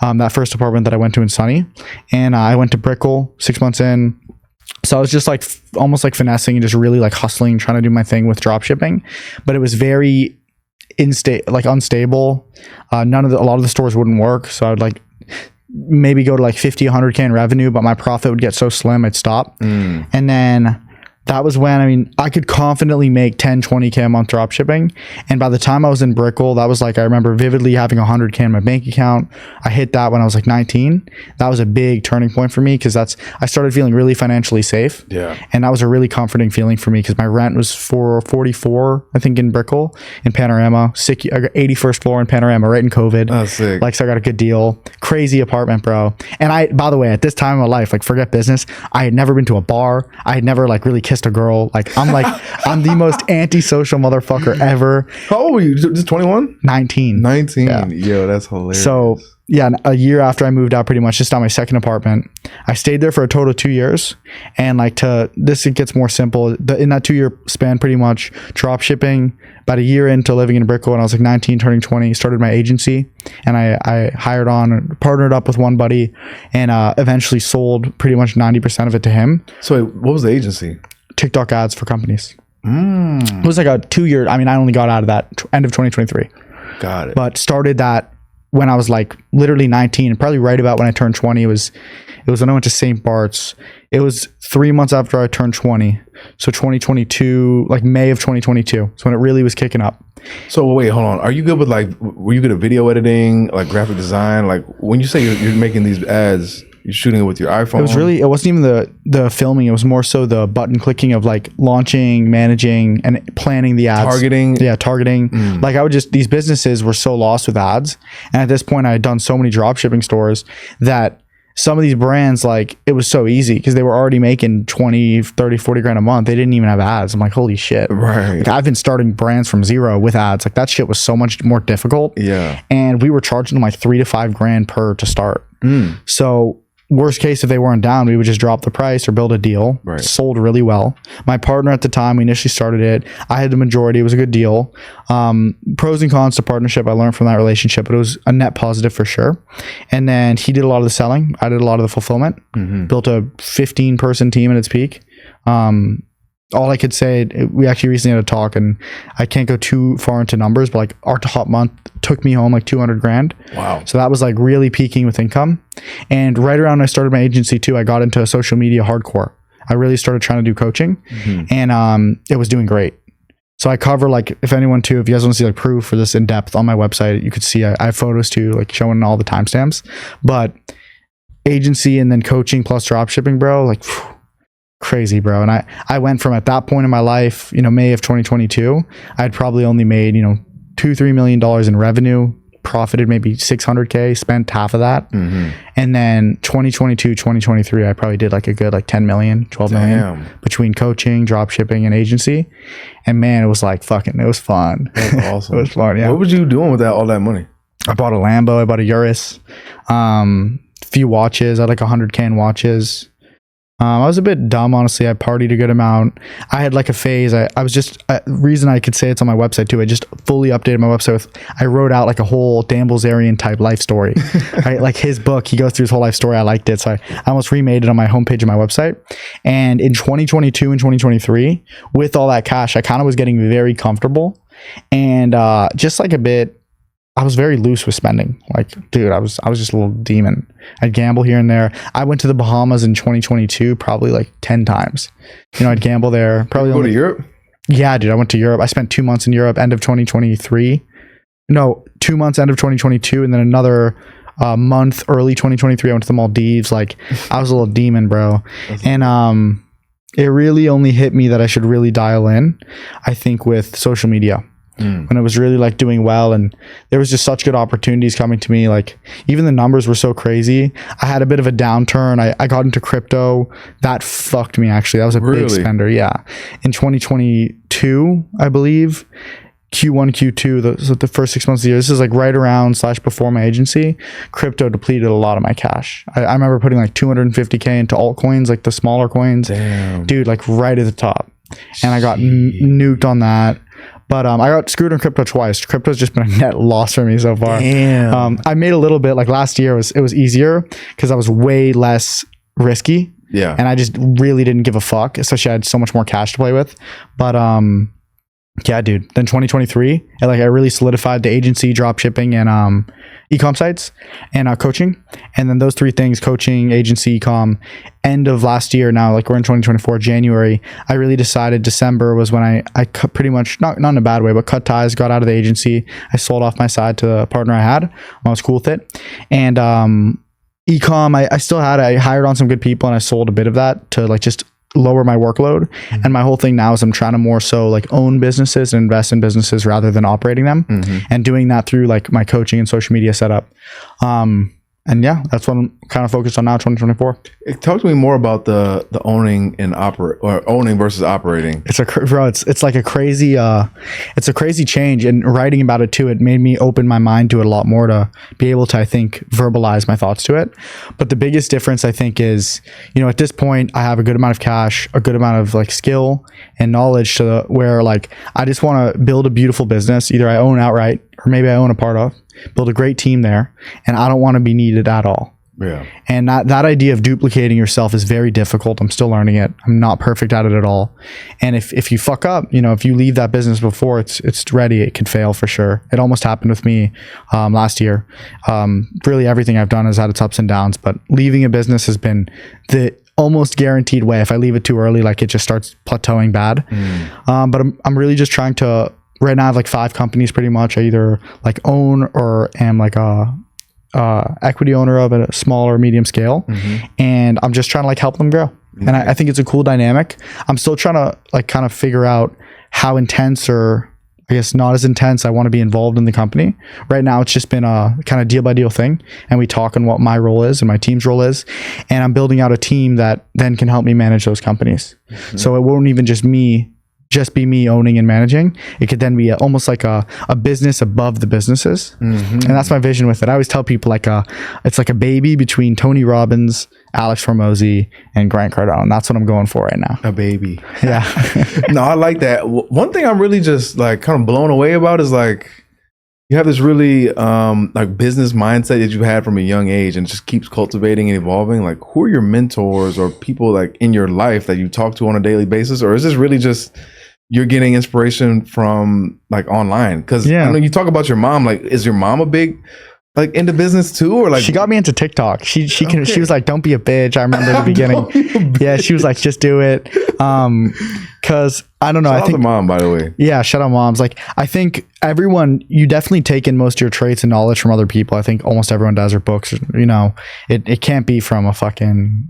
S2: That first apartment that I went to in Sunny. And I went to Brickell 6 months in. So I was just like almost like finessing and just really like hustling, trying to do my thing with drop shipping. But it was very unstable. A lot of the stores wouldn't work. So I would like maybe go to like 50, 100K in revenue, but my profit would get so slim I'd stop. And then that was when, I could confidently make 10, 20K a month drop shipping. And by the time I was in Brickell, that was like, I remember vividly having 100K in my bank account. I hit that when I was like 19. That was a big turning point for me because I started feeling really financially safe. Yeah. And that was a really comforting feeling for me because my rent was for $44, I think, in Brickell, in Panorama. Sick. I got 81st floor in Panorama right in COVID.
S1: Oh, sick.
S2: Like, so I got a good deal. Crazy apartment, bro. And by the way, at this time in my life, like forget business, I had never been to a bar. I had never like really kissed a girl. I'm the most antisocial motherfucker ever.
S1: How old were you? Just 21?
S2: 19.
S1: Yeah. Yo, that's hilarious.
S2: So yeah, a year after I moved out, pretty much just on my second apartment, I stayed there for a total of 2 years. And it gets more simple. In that 2 year span, pretty much drop shipping, about a year into living in Brickell, when I was like 19, turning 20, started my agency. And I partnered up with one buddy, and eventually sold pretty much 90% of it to him.
S1: So wait, what was the agency?
S2: TikTok ads for companies. It was like a 2 year. I only got out of that end of 2023.
S1: Got it.
S2: But started that when I was like literally 19, probably right about when I turned 20. It was when I went to St. Bart's. It was 3 months after I turned 20. So 2022, like May of 2022. So when it really was kicking up.
S1: So wait, hold on. Are you good with were you good at video editing, like graphic design? Like when you say you're making these ads, you're shooting it with your iPhone?
S2: It wasn't even the filming. It was more so the button clicking of like launching, managing, and planning the ads.
S1: Targeting?
S2: Yeah, targeting. Like these businesses were so lost with ads. And at this point I had done so many drop shipping stores that some of these brands, like it was so easy because they were already making 20, 30, 40 grand a month. They didn't even have ads. I'm like, holy shit.
S1: Right.
S2: Like, I've been starting brands from zero with ads. Like that shit was so much more difficult.
S1: Yeah.
S2: And we were charging them like $3 to $5 grand per to start. So worst case, if they weren't down, we would just drop the price or build a deal.
S1: Right.
S2: Sold really well. My partner at the time, we initially started it. I had the majority. It was a good deal. Pros and cons to partnership. I learned from that relationship, but it was a net positive for sure. And then he did a lot of the selling. I did a lot of the fulfillment. Built a 15-person team at its peak. All I could say, we actually recently had a talk, and I can't go too far into numbers, but like our top month took me home like 200 grand.
S1: Wow.
S2: So that was like really peaking with income. And right around when I started my agency too, I got into social media hardcore. I really started trying to do coaching, and it was doing great. So I cover, like, if anyone too, if you guys want to see like proof for this in depth on my website, you could see I have photos too, like showing all the timestamps. But agency and then coaching plus dropshipping, bro, like crazy, bro. And I went from, at that point in my life, May of 2022, I'd probably only made, $2-3 million in revenue, profited maybe 600K, spent half of that. And then 2022, 2023, I probably did like a good like 10 million, 12 million between coaching, drop shipping, and agency. And man, it was like it was fun.
S1: That's awesome.
S2: It was fun. Yeah.
S1: What were you doing with all that money?
S2: I bought a Lambo. I bought a Urus. Few watches. I had like 100K in watches. I was a bit dumb, honestly. I partied a good amount. I had like a phase. I was just, reason I could say it's on my website too, I just fully updated my website with, I wrote out like a whole Dan Bilzerian type life story, right? Like his book, he goes through his whole life story. I liked it. So I almost remade it on my homepage of my website. And in 2022 and 2023, with all that cash, I kind of was getting very comfortable and just like a bit, I was very loose with spending. Like, dude, I was just a little demon. I'd gamble here and there. I went to the Bahamas in 2022 probably like 10 times. I'd gamble there. Probably
S1: go to Europe?
S2: Yeah, dude, I went to Europe. I spent 2 months in Europe, end of 2023. No, 2 months, end of 2022, and then another month, early 2023, I went to the Maldives. Like, I was a little demon, bro. And it really only hit me that I should really dial in, I think, with social media. When it was really like doing well, and there was just such good opportunities coming to me. Like, even the numbers were so crazy. I had a bit of a downturn. I got into crypto. That fucked me, actually. That was a big spender. Yeah. In 2022, I believe, Q1, Q2, the first 6 months of the year, this is like right around / before my agency, crypto depleted a lot of my cash. I remember putting like 250K into altcoins, like the smaller coins.
S1: Damn.
S2: Dude, like right at the top. And I got nuked on that. But I got screwed on crypto twice. Crypto's just been a net loss for me so far.
S1: Damn.
S2: I made a little bit, like last year it was easier because I was way less risky.
S1: Yeah.
S2: And I just really didn't give a fuck, especially I had so much more cash to play with. But yeah, dude. Then 2023, I really solidified the agency, drop shipping, and e-com sites, and coaching. And then those three things, coaching, agency, e-com, end of last year, now like we're in 2024, January, I really decided December was when I cut pretty much, not in a bad way, but cut ties, got out of the agency. I sold off my side to the partner I had. I was cool with it. And e-com, I still had, I hired on some good people and I sold a bit of that to like just lower my workload. And my whole thing now is I'm trying to more so like own businesses and invest in businesses rather than operating them, and doing that through like my coaching and social media setup. And yeah, that's what I'm kind of focused on now, 2024.
S1: Talk to me more about the owning and owning versus operating.
S2: It's like a crazy, it's a crazy change, and writing about it too, it made me open my mind to it a lot more to be able to, I think, verbalize my thoughts to it. But the biggest difference, I think, is, at this point I have a good amount of cash, a good amount of like skill and knowledge to where like, I just want to build a beautiful business. Either I own outright or maybe I own a part of, build a great team there, and I don't want to be needed at all.
S1: Yeah.
S2: And that idea of duplicating yourself is very difficult. I'm still learning it. I'm not perfect at it at all. And if you fuck up, if you leave that business before it's ready, it could fail for sure. It almost happened with me last year. Really everything I've done has had its ups and downs, but leaving a business has been the almost guaranteed way. If I leave it too early, like it just starts plateauing bad. But I'm really just trying to, right now I have like 5 companies pretty much. I either like own or am like a equity owner of at a small or medium scale. And I'm just trying to like help them grow. And I think it's a cool dynamic. I'm still trying to like kind of figure out how intense, or I guess not as intense, I want to be involved in the company. Right now it's just been a kind of deal by deal thing, and we talk on what my role is and my team's role is, and I'm building out a team that then can help me manage those companies. So it won't even just me just be me owning and managing. It could then be almost like a business above the businesses. And that's my vision with it. I always tell people it's like a baby between Tony Robbins, Alex Hormozy, and Grant Cardone. That's what I'm going for right now.
S1: A baby.
S2: Yeah.
S1: No, I like that. One thing I'm really just like kind of blown away about is like you have this really like business mindset that you had from a young age and it just keeps cultivating and evolving. Like, who are your mentors or people like in your life that you talk to on a daily basis? Or is this really just you're getting inspiration from like online? Because I know you talk about your mom. Like, is your mom a big like into business too, or like
S2: she got me into TikTok? She was like, don't be a bitch. I remember in the beginning. Yeah, she was like, just do it. Cause I don't know.
S1: Shout
S2: I think
S1: out to mom, by the way.
S2: Yeah, shout out moms. Like, I think everyone, you definitely take in most of your traits and knowledge from other people. I think almost everyone does, or books. You know, it can't be from it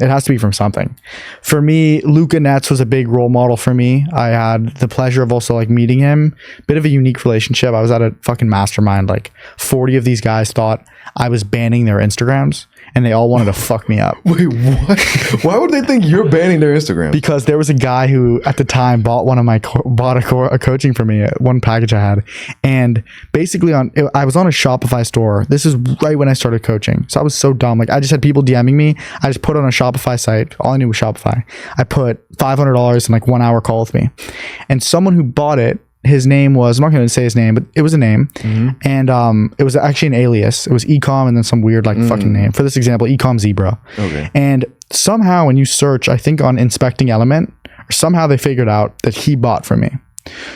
S2: has to be from something. For me, Luca Netz was a big role model for me. I had the pleasure of also like meeting him. Bit of a unique relationship. I was at a fucking mastermind. Like 40 of these guys thought I was banning their Instagrams. And they all wanted to fuck me up.
S1: Wait, what? Why would they think you're banning their Instagram?
S2: Because there was a guy who at the time bought a coaching from me, one package I had. And basically I was on a Shopify store. This is right when I started coaching. So I was so dumb. Like I just had people DMing me. I just put on a Shopify site. All I knew was Shopify. I put $500 in like 1 hour call with me. And someone who bought it, his name was, I'm not going to say his name, but it was a name. And it was actually an alias. It was Ecom and then some weird like fucking name. For this example, Ecom Zebra. Okay. And somehow when you search, I think on Inspecting Element, somehow they figured out that he bought from me.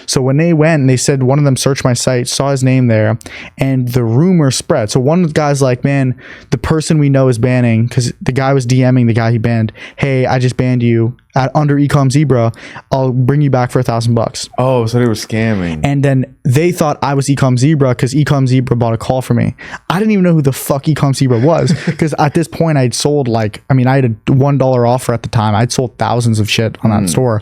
S2: So when they went and they said one of them searched my site, saw his name there, and the rumor spread. So one of the guys like, man, the person we know is banning, because the guy was DMing the guy he banned. Hey, I just banned you under Ecom Zebra. I'll bring you back for $1,000.
S1: Oh, so they were scamming.
S2: And then they thought I was Ecom Zebra because Ecom Zebra bought a call for me. I didn't even know who the fuck Ecom Zebra was because at this point I'd sold I had a $1 offer at the time. I'd sold thousands of shit on that store.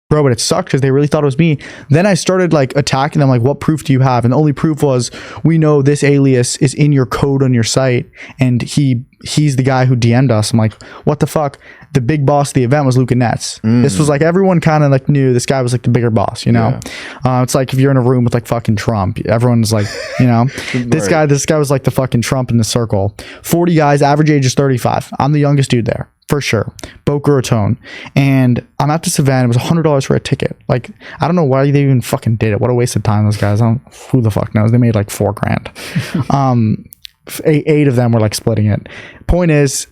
S2: Bro, but it sucked because they really thought it was me. Then I started like attacking them, like, what proof do you have? And the only proof was, we know this alias is in your code on your site, and he's the guy who DM'd us. I'm like, what the fuck? The big boss of the event was Luca Netz. This was like, everyone kind of like knew this guy was like the bigger boss, you know? Yeah. It's like if you're in a room with like fucking Trump, everyone's like, you know, this guy was like the fucking Trump in the circle. 40 guys, average age is 35. I'm the youngest dude there. For sure. Boca Raton. And I'm at this event. It was $100 for a ticket. Like, I don't know why they even fucking did it. What a waste of time, those guys. Who the fuck knows? They made like $4,000. 8 of them were like splitting it. Point is,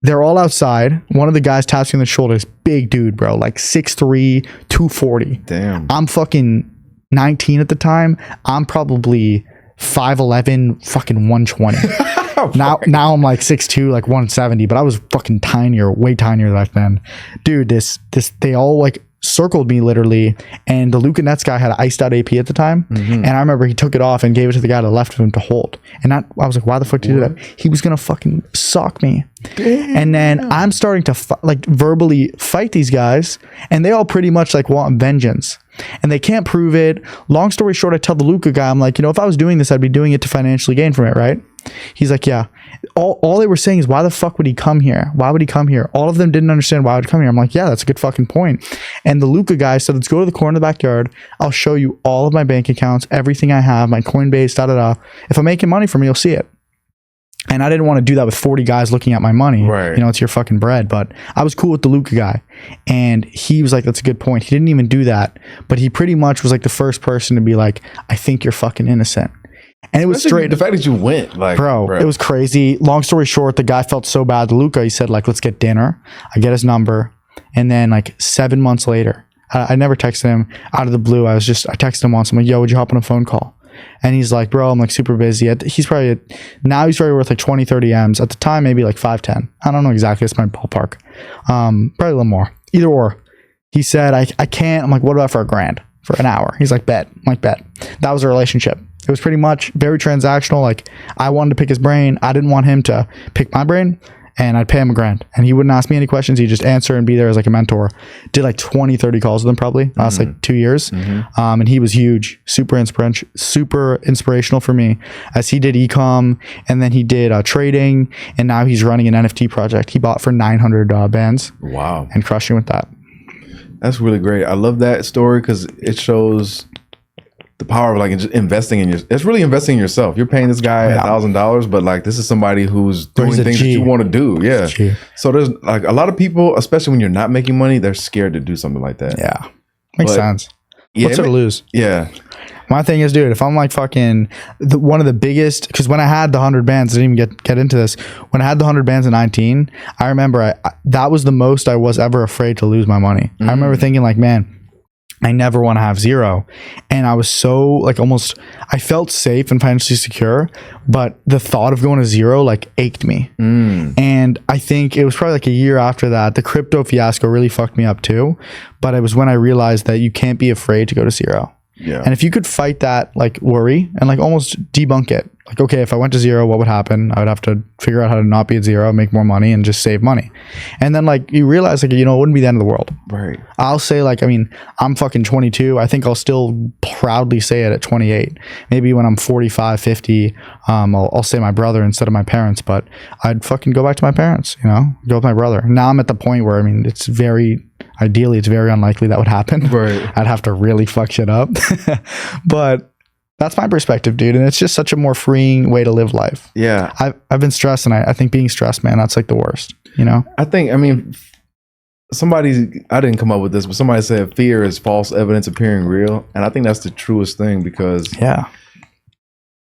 S2: they're all outside. One of the guys taps me on the shoulder. This big dude, bro. Like 6'3", 240. Damn. I'm fucking 19 at the time. I'm probably 5'11", fucking 120. Now I'm like 6'2", like 170, but I was fucking tinier, way tinier back then. Dude, they all like circled me literally, and the Luca Netz guy had an iced out AP at the time, and I remember he took it off and gave it to the guy to the left of him to hold. And I was like, why the fuck did you do that? He was gonna fucking sock me. Damn. And then I'm starting to like verbally fight these guys, and they all pretty much like want vengeance. And they can't prove it. Long story short, I tell the Luca guy, I'm like, if I was doing this, I'd be doing it to financially gain from it, right? He's like, yeah. All they were saying is, why the fuck would he come here? Why would he come here? All of them didn't understand why I would come here. I'm like, yeah, that's a good fucking point. And the Luca guy said, let's go to the corner of the backyard. I'll show you all of my bank accounts, everything I have, my Coinbase, da-da-da. If I'm making money from it, you'll see it. And I didn't want to do that with 40 guys looking at my money. Right. It's your fucking bread. But I was cool with the Luca guy. And he was like, that's a good point. He didn't even do that. But he pretty much was like the first person to be like, I think you're fucking innocent. And it was straight.
S1: The fact that you went, like,
S2: bro, it was crazy. Long story short, the guy felt so bad to Luca. He said, like, let's get dinner. I get his number. And then like 7 months later, I never texted him out of the blue. I texted him once. I'm like, yo, would you hop on a phone call? And he's like, bro, I'm like super busy. He's probably worth like 20, 30 M's. At the time, maybe like 5, 10. I don't know exactly. It's my ballpark. Probably a little more. Either or. He said, I can't. I'm like, what about for $1,000 for an hour? He's like, bet. I'm like, bet. That was a relationship. It was pretty much very transactional. Like, I wanted to pick his brain. I didn't want him to pick my brain. And I'd pay him $1,000. And he wouldn't ask me any questions. He'd just answer and be there as like a mentor. Did like 20, 30 calls with him probably. Last like 2 years. And he was huge. Super inspirational for me, as he did e-com, and then he did trading, and now he's running an NFT project he bought for 900 bands. Wow. And crushing with that.
S1: That's really great. I love that story because it shows the power of like investing in it's really investing in yourself. You're paying this guy $1,000, but like this is somebody who's doing things that you want to do. Yeah. So there's like a lot of people, especially when you're not making money, they're scared to do something like that.
S2: Yeah. Makes sense.
S1: Yeah,
S2: What's there to lose?
S1: Yeah.
S2: My thing is, dude, if I'm like fucking one of the biggest, because when I had the 100 bands, I didn't even get into this. When I had the 100 bands at 19, I remember that was the most I was ever afraid to lose my money. I remember thinking like, man, I never want to have zero. And I was so like I felt safe and financially secure, but the thought of going to zero like ached me. And I think it was probably like a year after that, the crypto fiasco really fucked me up too. But it was when I realized that you can't be afraid to go to zero.
S1: Yeah.
S2: And if you could fight that like worry and like almost debunk it, like, okay, if I went to zero, what would happen? I would have to figure out how to not be at zero, make more money and just save money. And then like you realize like, it wouldn't be the end of the world.
S1: Right.
S2: I'll say like, I mean, I'm fucking 22. I think I'll still proudly say it at 28. Maybe when I'm 45, 50, I'll say my brother instead of my parents, but I'd fucking go back to my parents, go with my brother. Now I'm at the point where, I mean, ideally it's very unlikely that would happen.
S1: Right.
S2: I'd have to really fuck shit up. But that's my perspective, dude. And it's just such a more freeing way to live life.
S1: Yeah.
S2: I've been stressed, and I think being stressed, man, that's like the worst,
S1: I mean, I didn't come up with this, but somebody said fear is false evidence appearing real. And I think that's the truest thing because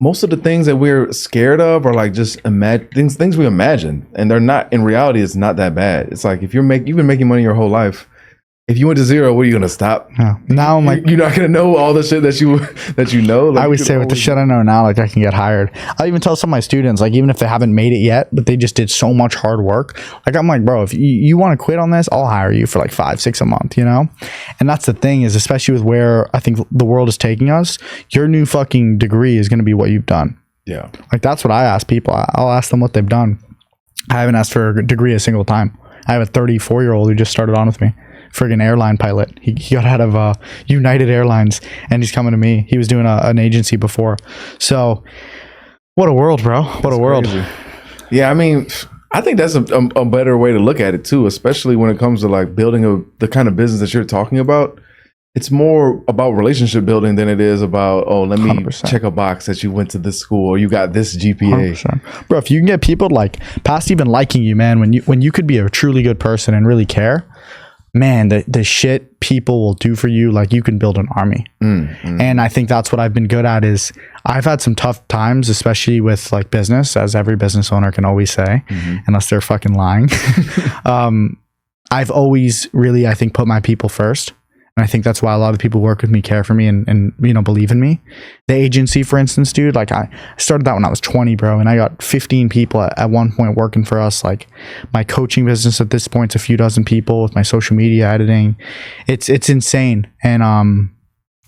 S1: most of the things that we're scared of are like just things we imagine, and they're not, in reality, it's not that bad. It's like if you've been making money your whole life, if you went to zero, what are you going to stop?
S2: No. Now I'm like,
S1: you're not going to know all the shit that you know. Like,
S2: I always say with the shit I know now, like I can get hired. I even tell some of my students, like even if they haven't made it yet, but they just did so much hard work. Like I'm like, bro, if you want to quit on this, I'll hire you for like $5, $6 a month, And that's the thing is, especially with where I think the world is taking us, your new fucking degree is going to be what you've done.
S1: Yeah.
S2: Like that's what I ask people. I'll ask them what they've done. I haven't asked for a degree a single time. I have a 34-year-old who just started on with me. Friggin' airline pilot. He got out of United Airlines and he's coming to me. He was doing an agency before. So what a world, bro. What a world.
S1: Crazy. Yeah, I mean, I think that's a better way to look at it too, especially when it comes to like building the kind of business that you're talking about. It's more about relationship building than it is about, let me 100%. Check a box that you went to this school or you got this GPA.
S2: 100%. Bro, if you can get people like past even liking you, man, when you could be a truly good person and really care, man, the shit people will do for you, like you can build an army. And I think that's what I've been good at is I've had some tough times, especially with like business, as every business owner can always say, unless they're fucking lying. I've always really, I think, put my people first. And I think that's why a lot of people work with me, care for me, and believe in me. The agency, for instance, dude, like I started that when I was 20, bro, and I got 15 people at one point working for us. Like my coaching business at this point, it's a few dozen people with my social media editing. It's insane. And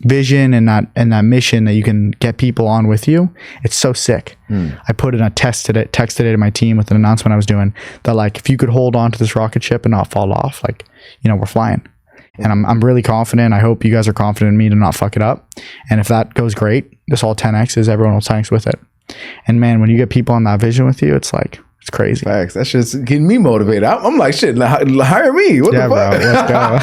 S2: vision and that mission that you can get people on with you, it's so sick. I put in a text today to my team with an announcement I was doing that like if you could hold on to this rocket ship and not fall off, like we're flying. And I'm really confident. I hope you guys are confident in me to not fuck it up. And if that goes great, this all 10X's, everyone will 10X with it. And man, when you get people on that vision with you, it's like, it's crazy.
S1: Facts. That's just getting me motivated. I'm like, shit, hire me. What the fuck?
S2: Bro,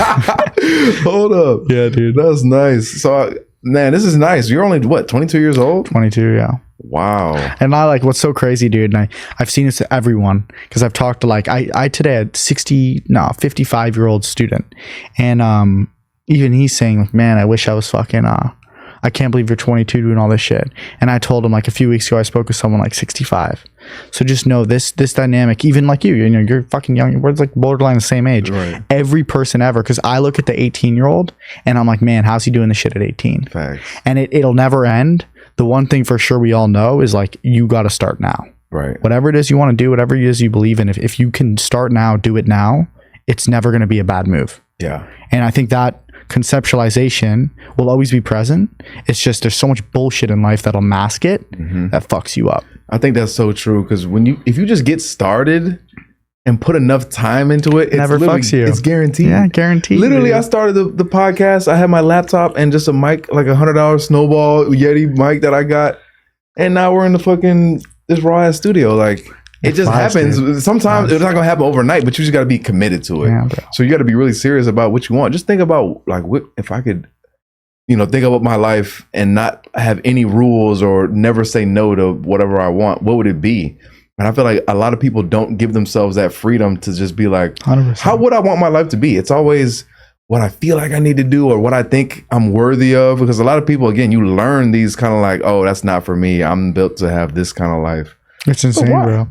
S2: let's go.
S1: Hold up.
S2: Yeah, dude.
S1: That's nice. So, man, this is nice. You're only, 22 years old?
S2: 22, yeah.
S1: Wow.
S2: And I like what's so crazy, dude, and I've seen this to everyone because I've talked to like I today had 55-year-old student, and even he's saying like, man, I wish I was fucking I can't believe you're 22 doing all this shit. And I told him like a few weeks ago I spoke with someone like 65. So just know this dynamic, even like you're fucking young, we're like borderline the same age.
S1: Right.
S2: Every person ever, because I look at the 18-year-old and I'm like, man, how's he doing this shit at 18?
S1: Facts.
S2: And it'll never end. The one thing for sure we all know is like you got to start now.
S1: Right.
S2: Whatever it is you want to do, whatever it is you believe in, if you can start now, do it now, it's never going to be a bad move.
S1: Yeah.
S2: And I think that conceptualization will always be present. It's just there's so much bullshit in life that'll mask it that fucks you up.
S1: I think that's so true because if you just get started and put enough time into it,
S2: never fucks you.
S1: It's guaranteed.
S2: Yeah, guaranteed.
S1: Literally,
S2: dude.
S1: I started the podcast. I had my laptop and just a mic, like $100 Snowball Yeti mic that I got, and now we're in the fucking this raw ass studio. Like, It just
S2: Vibes,
S1: happens.
S2: dude.
S1: Sometimes it's not gonna happen overnight, but you just got to be committed to it.
S2: Yeah, bro.
S1: So you got to be really serious about what you want. Just think about like, what if I could, think about my life and not have any rules or never say no to whatever I want. What would it be? And I feel like a lot of people don't give themselves that freedom to just be like,
S2: 100%.
S1: how would I want my life to be? It's always what I feel like I need to do or what I think I'm worthy of. Because a lot of people, again, you learn these kind of like, oh, that's not for me. I'm built to have this kind of life.
S2: It's insane, bro.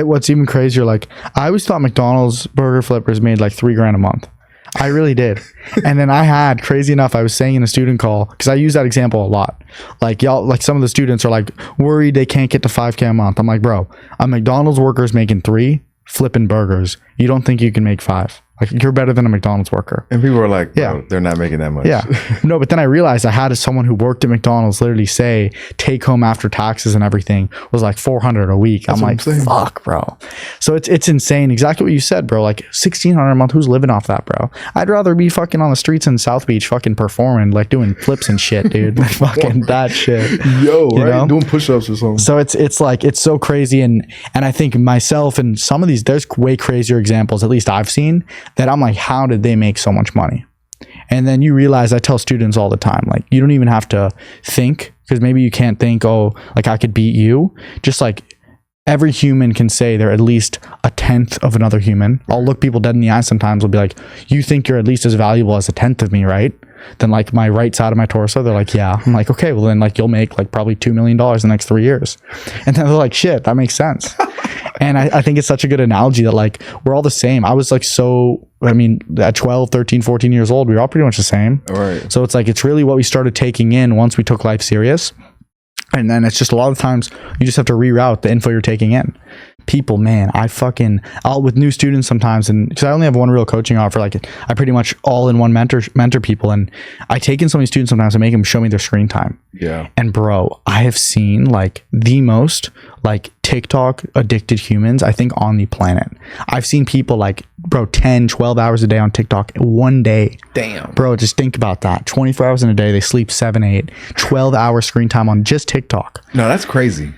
S2: What's even crazier, like, I always thought McDonald's burger flippers made like $3,000 a month. I really did. And then I had, crazy enough, I was saying in a student call, because I use that example a lot. Like, y'all, like some of the students are like worried they can't get to $5,000 a month. I'm like, bro, a McDonald's worker is making 3 flipping burgers. You don't think you can make 5? Like, you're better than a McDonald's worker.
S1: And people are like, yeah, they're not making that much.
S2: Yeah. No, but then I realized I had someone who worked at McDonald's literally say take home after taxes and everything was like $400 a week. I'm like, fuck, bro. So it's insane. Exactly what you said, bro. Like $1,600 a month. Who's living off that, bro? I'd rather be fucking on the streets in South Beach fucking performing, like doing flips and shit, dude. Like fucking that shit.
S1: Yo, right? Know? Doing push-ups or something.
S2: So it's like, it's so crazy. And I think myself and some of these, there's way crazier examples, at least I've seen, that I'm like, how did they make so much money? And then you realize, I tell students all the time, like, you don't even have to think, because maybe you can't think, oh, like I could beat you. Just like every human can say they're at least a tenth of another human. I'll look people dead in the eye sometimes. I'll be like, you think you're at least as valuable as a tenth of me, right? Then like my right side of my torso, they're like, yeah. I'm like, okay, well then like you'll make like probably $2 million in the next 3 years. And then they're like, shit, that makes sense. And I think it's such a good analogy that like we're all the same. I was like, at 12, 13, 14 years old, we were all pretty much the same.
S1: All right.
S2: So it's like, it's really what we started taking in once we took life serious. And then it's just a lot of times you just have to reroute the info you're taking in. People, man, I'll with new students sometimes, and because I only have one real coaching offer, like I pretty much all in one mentor people, and I take in so many students sometimes and make them show me their screen time.
S1: Yeah.
S2: And bro, I have seen like the most like TikTok addicted humans I think on the planet. I've seen people like, bro, 10, 12 hours a day on TikTok one day.
S1: Damn.
S2: Bro, just think about that. 24 hours in a day, they sleep 7, 8, 12 hours screen time on just TikTok.
S1: No, that's crazy.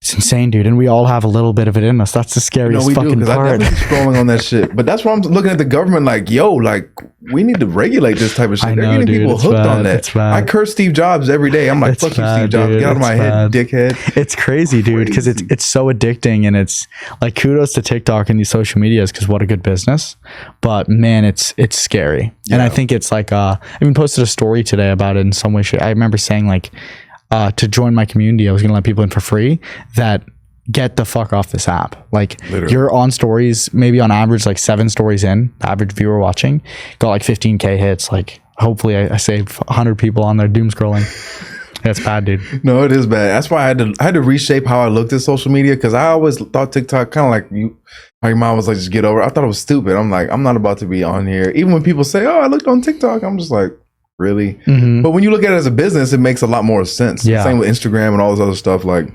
S2: It's insane, dude. And we all have a little bit of it in us. That's the scariest fucking part.
S1: I definitely scrolling on that shit. But that's why I'm looking at the government like, yo, like we need to regulate this type of shit. They're getting people hooked on that. I curse Steve Jobs every day. I'm like, fuck you, Steve Jobs. Get out of my head, dickhead.
S2: It's crazy, dude, because it's so addicting, and it's like kudos to TikTok and these social medias because what a good business. But man, it's scary. Yeah. And I think it's like I even posted a story today about it in some way. I remember saying like, to join my community, I was going to let people in for free that get the fuck off this app. Like literally. You're on stories, maybe on average, like 7 stories in, average viewer watching, got like 15K hits. Like hopefully I save 100 people on there doom scrolling. That's bad, dude.
S1: No, it is bad. That's why I had to reshape how I looked at social media, because I always thought TikTok kind of like you. How your mom was like, just get over it. I thought it was stupid. I'm like, I'm not about to be on here. Even when people say, oh, I looked on TikTok, I'm just like, really? Mm-hmm. But when you look at it as a business, it makes a lot more sense. Yeah. Same with Instagram and all this other stuff. Like,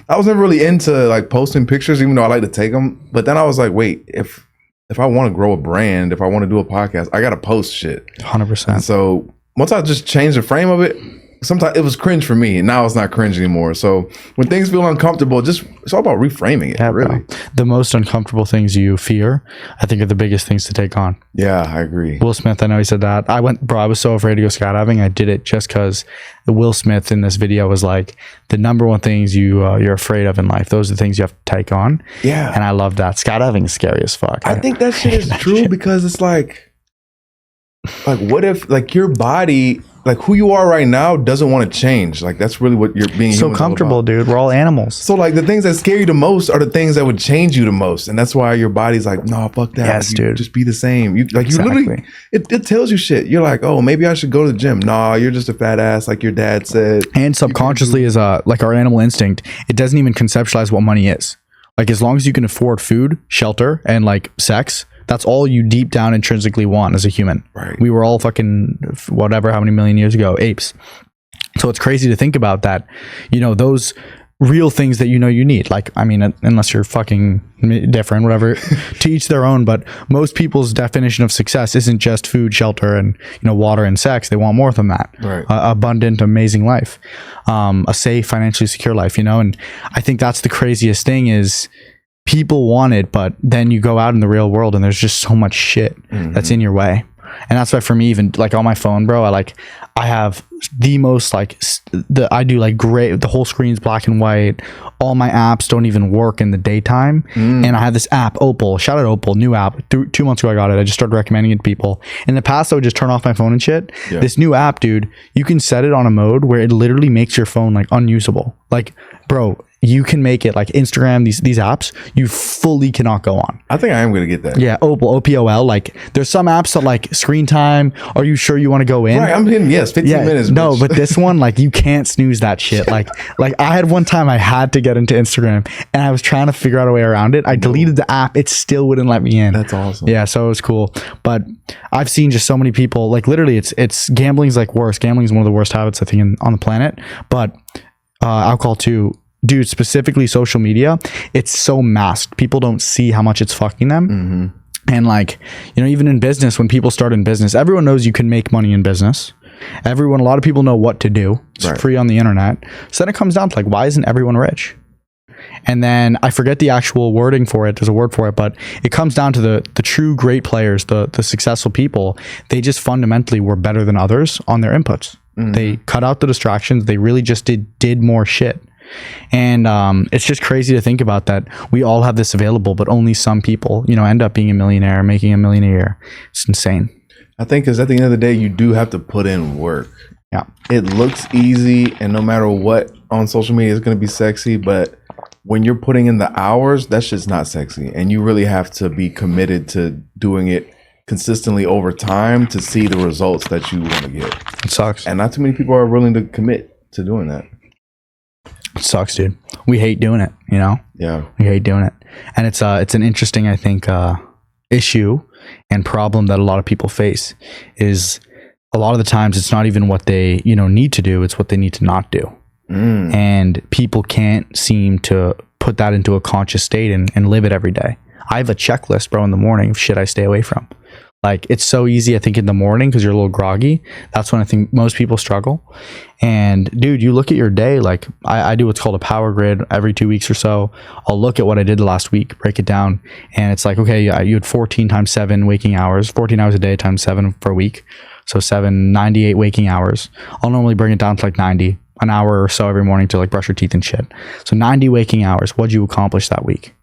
S1: I was never really into like posting pictures, even though I like to take them. But then I was like, wait, if I want to grow a brand, if I want to do a podcast, I got to post shit.
S2: 100%.
S1: And so once I just changed the frame of it, sometimes it was cringe for me. Now it's not cringe anymore. So when things feel uncomfortable, it's all about reframing it. Yeah, really.
S2: Bro. The most uncomfortable things you fear, I think, are the biggest things to take on.
S1: Yeah, I agree.
S2: Will Smith, I know he said that. I was so afraid to go skydiving. I did it just because Will Smith in this video was like, the number one things you're afraid of in life, those are the things you have to take on.
S1: Yeah.
S2: And I love that. Skydiving is scary as fuck.
S1: I think that shit is true because it's like what if like your body, like who you are right now doesn't want to change. Like that's really what you're being
S2: so comfortable, dude. We're all animals.
S1: So like the things that scare you the most are the things that would change you the most. And that's why your body's like, no, fuck that.
S2: Yes,
S1: like,
S2: dude.
S1: Just be the same. You literally, it tells you shit. You're like, oh, maybe I should go to the gym. Nah, you're just a fat ass like your dad said.
S2: And subconsciously is like our animal instinct. It doesn't even conceptualize what money is. Like as long as you can afford food, shelter, and like sex, that's all you deep down intrinsically want as a human. Right. We were all fucking whatever, how many million years ago, apes. So it's crazy to think about that, those real things that you need. Like, I mean, unless you're fucking different, whatever, to each their own. But most people's definition of success isn't just food, shelter, and, water and sex. They want more than that. Right. Abundant, amazing life, a safe, financially secure life, and I think that's the craziest thing is people want it, but then you go out in the real world and there's just so much shit that's in your way. And that's why for me, even like on my phone, bro, I have the most I do like gray, the whole screen's black and white. All my apps don't even work in the daytime. And I have this app, Opal, shout out Opal, new app. 2 months ago I got it. I just started recommending it to people. In the past I would just turn off my phone and shit. This new app, dude, you can set it on a mode where it literally makes your phone like unusable. Like, bro, you can make it like Instagram, these apps, you fully cannot go on.
S1: I think I am gonna get that.
S2: Yeah, Opal, OPOL. Like, there's some apps that like screen time. Are you sure you want to go in?
S1: Right, I'm hitting 15 minutes.
S2: No,
S1: bitch.
S2: but this one, like, you can't snooze that shit. Like I had one time I had to get into Instagram and I was trying to figure out a way around it. I deleted the app, it still wouldn't let me in.
S1: That's awesome.
S2: Yeah, so it was cool. But I've seen just so many people, like, literally, it's gambling's like worse. Gambling is one of the worst habits I think on the planet. But alcohol too. Dude, specifically social media, it's so masked. People don't see how much it's fucking them. And like, you know, even in business, when people start in business, everyone knows you can make money in business. A lot of people know what to do. It's free on the internet. So then it comes down to like, why isn't everyone rich? And then I forget the actual wording for it. There's a word for it, but it comes down to the true great players, the successful people. They just fundamentally were better than others on their inputs. They cut out the distractions. They really just did more shit. And it's just crazy to think about that we all have this available, but only some people, you know, end up being a millionaire, making $1 million a year. It's insane.
S1: I think because at the end of the day, you do have to put in work.
S2: Yeah.
S1: It looks easy, and no matter what on social media is going to be sexy, but when you're putting in the hours, that's just not sexy. And you really have to be committed to doing it consistently over time to see the results that you want to get.
S2: It sucks.
S1: And not too many people are willing to commit to doing that.
S2: It sucks, dude. We hate doing it, you know?
S1: Yeah.
S2: We hate doing it. And it's an interesting, I think, issue and problem that a lot of people face is a lot of the times it's not even what they, you know, need to do, it's what they need to not do. And people can't seem to put that into a conscious state and live it every day. I have a checklist, bro, in the morning of shit I stay away from. Like, it's so easy, I think, in the morning because you're a little groggy. That's when I think most people struggle. And dude, you look at your day, like I do what's called a power grid every 2 weeks or so. I'll look at what I did the last week, break it down. And it's like, okay, you had 14 times 7 waking hours, 14 hours a day times 7 for a week. So 98 waking hours. I'll normally bring it down to like 90, an hour or so every morning to like brush your teeth and shit. So 90 waking hours. What'd you accomplish that week?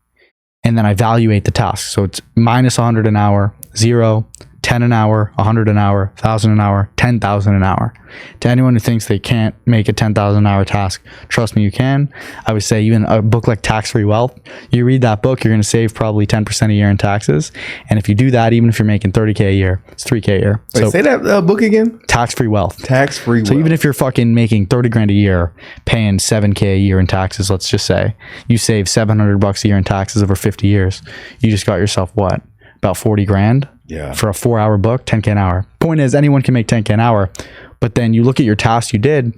S2: And then I evaluate the tasks. So it's minus 100 an hour, 0, 10 an hour, 100 an hour, 1,000 an hour, 10,000 an hour. To anyone who thinks they can't make a 10,000 an hour task, trust me, you can. I would say even a book like Tax-Free Wealth, you read that book, you're going to save probably 10% a year in taxes. And if you do that, even if you're making 30K a year, it's 3K a year.
S1: Wait, say that book again?
S2: Tax-Free Wealth.
S1: Tax-Free Wealth.
S2: So even if you're fucking making 30 grand a year, paying 7K a year in taxes, let's just say, you save $700 a year in taxes over 50 years. You just got yourself what? About 40 grand?
S1: Yeah.
S2: For a 4-hour book, 10K an hour. Point is, anyone can make 10K an hour, but then you look at your tasks you did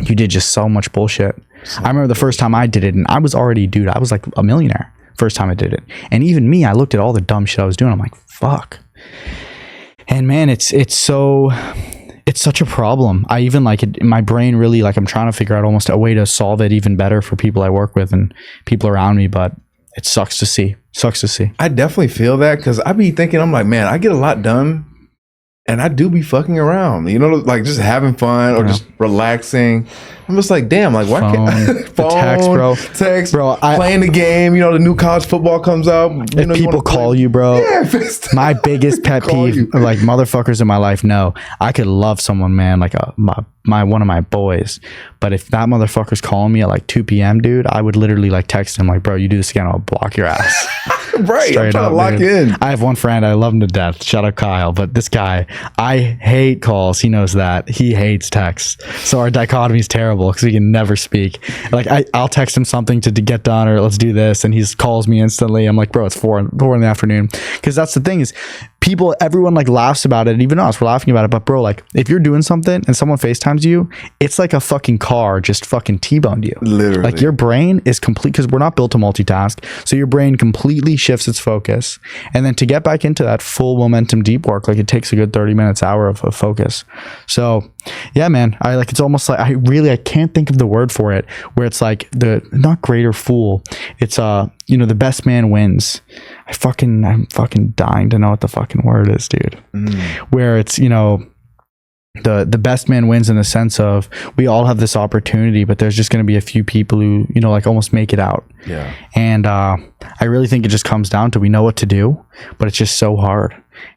S2: just so much bullshit. I remember the first time I did it, and I was like a millionaire first time I did it. And even me, I looked at all the dumb shit I was doing. I'm like, fuck. And man, it's such a problem. I even like it, my brain really, like, I'm trying to figure out almost a way to solve it even better for people I work with and people around me, but it sucks to see.
S1: I definitely feel that because I be thinking, I'm like, man, I get a lot done and I do be fucking around, you know, like just having fun or just relaxing. I'm just like, damn, like why can't phone, text, bro, playing the game, you know, the new college football comes out. You know,
S2: people call you, bro.
S1: Yeah,
S2: my biggest pet peeve, like motherfuckers in my life know I could love someone, man, like one of my boys. But if that motherfucker's calling me at like 2 p.m., dude, I would literally like text him like, bro, you do this again, I'll block your ass.
S1: Right. I'm trying to lock in.
S2: I have one friend, I love him to death. Shout out Kyle. But this guy, I hate calls. He knows that. He hates texts. So our dichotomy is terrible because we can never speak. Like I'll text him something to get done or let's do this. And he calls me instantly. I'm like, bro, it's 4 in the afternoon. Because that's the thing is everyone like laughs about it. Even us, we're laughing about it. But bro, like if you're doing something and someone FaceTimes you, it's like a fucking car just fucking T-boned you.
S1: Literally.
S2: Like your brain is complete because we're not built to multitask. So your brain completely shifts its focus. And then to get back into that full momentum deep work, like it takes a good 30 minutes, hour of focus. So yeah, man, it's almost like I can't think of the word for it where it's like not greater fool. It's you know, the best man wins. I'm fucking dying to know what the fucking word is, dude. Where it's, you know, the best man wins in the sense of we all have this opportunity, but there's just going to be a few people who, you know, like almost make it out.
S1: Yeah.
S2: And I really think it just comes down to we know what to do, but it's just so hard.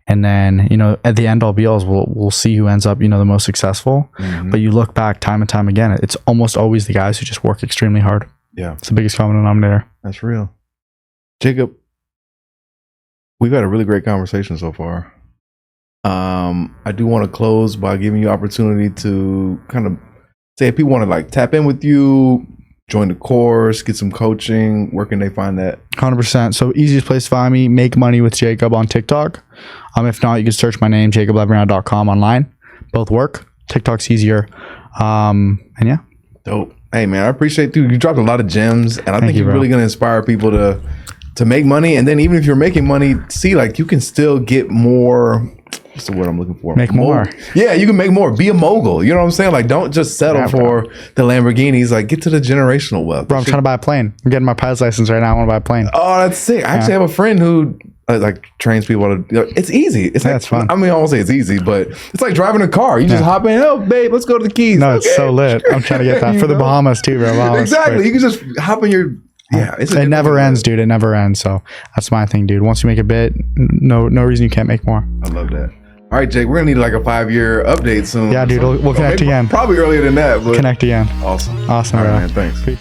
S2: And then, you know, at the end all be alls, we'll see who ends up, you know, the most successful. But you look back time and time again, it's almost always the guys who just work extremely hard.
S1: Yeah.
S2: It's the biggest common denominator.
S1: That's real. Jacob, we've had a really great conversation so far. I do want to close by giving you opportunity to kind of say if people want to like tap in with you, join the course, get some coaching, where can they find that?
S2: 100%. So easiest place to find me, Make Money with Jacob on TikTok. If not, you can search my name, jacoblevinrad.com online. Both work. TikTok's easier. And yeah.
S1: Dope. Hey man, I appreciate you. You dropped a lot of gems, and I think you're
S2: bro.
S1: really gonna inspire people to make money. And then even if you're making money, see like you can still get more. What's the word I'm looking for?
S2: Make more.
S1: Yeah, you can make more. Be a mogul. You know what I'm saying? Like, don't just settle for the Lamborghinis. Like, get to the generational wealth.
S2: Bro, I'm trying to buy a plane. I'm getting my pilot's license right now. I want to buy a plane.
S1: Oh, that's sick. I actually have a friend who like trains people to. You know, it's easy. It's
S2: That's fun.
S1: I mean, I won't say it's easy, but it's like driving a car. You just hop in. Oh, babe, let's go to the Keys.
S2: No, it's so lit. I'm trying to get that for the Bahamas too, bro. Bahamas,
S1: exactly.
S2: quick.
S1: You can just hop in your. Yeah,
S2: it never ends, dude. It never ends. So that's my thing, dude. Once you make a bit, no reason you can't make more.
S1: I love that. All right, Jake, we're gonna need like a 5-year update soon.
S2: Yeah, dude. We'll connect again.
S1: Probably earlier than that, but
S2: Connect again.
S1: Awesome.
S2: Awesome,
S1: All
S2: bro.
S1: right, man. Thanks.
S2: Peace.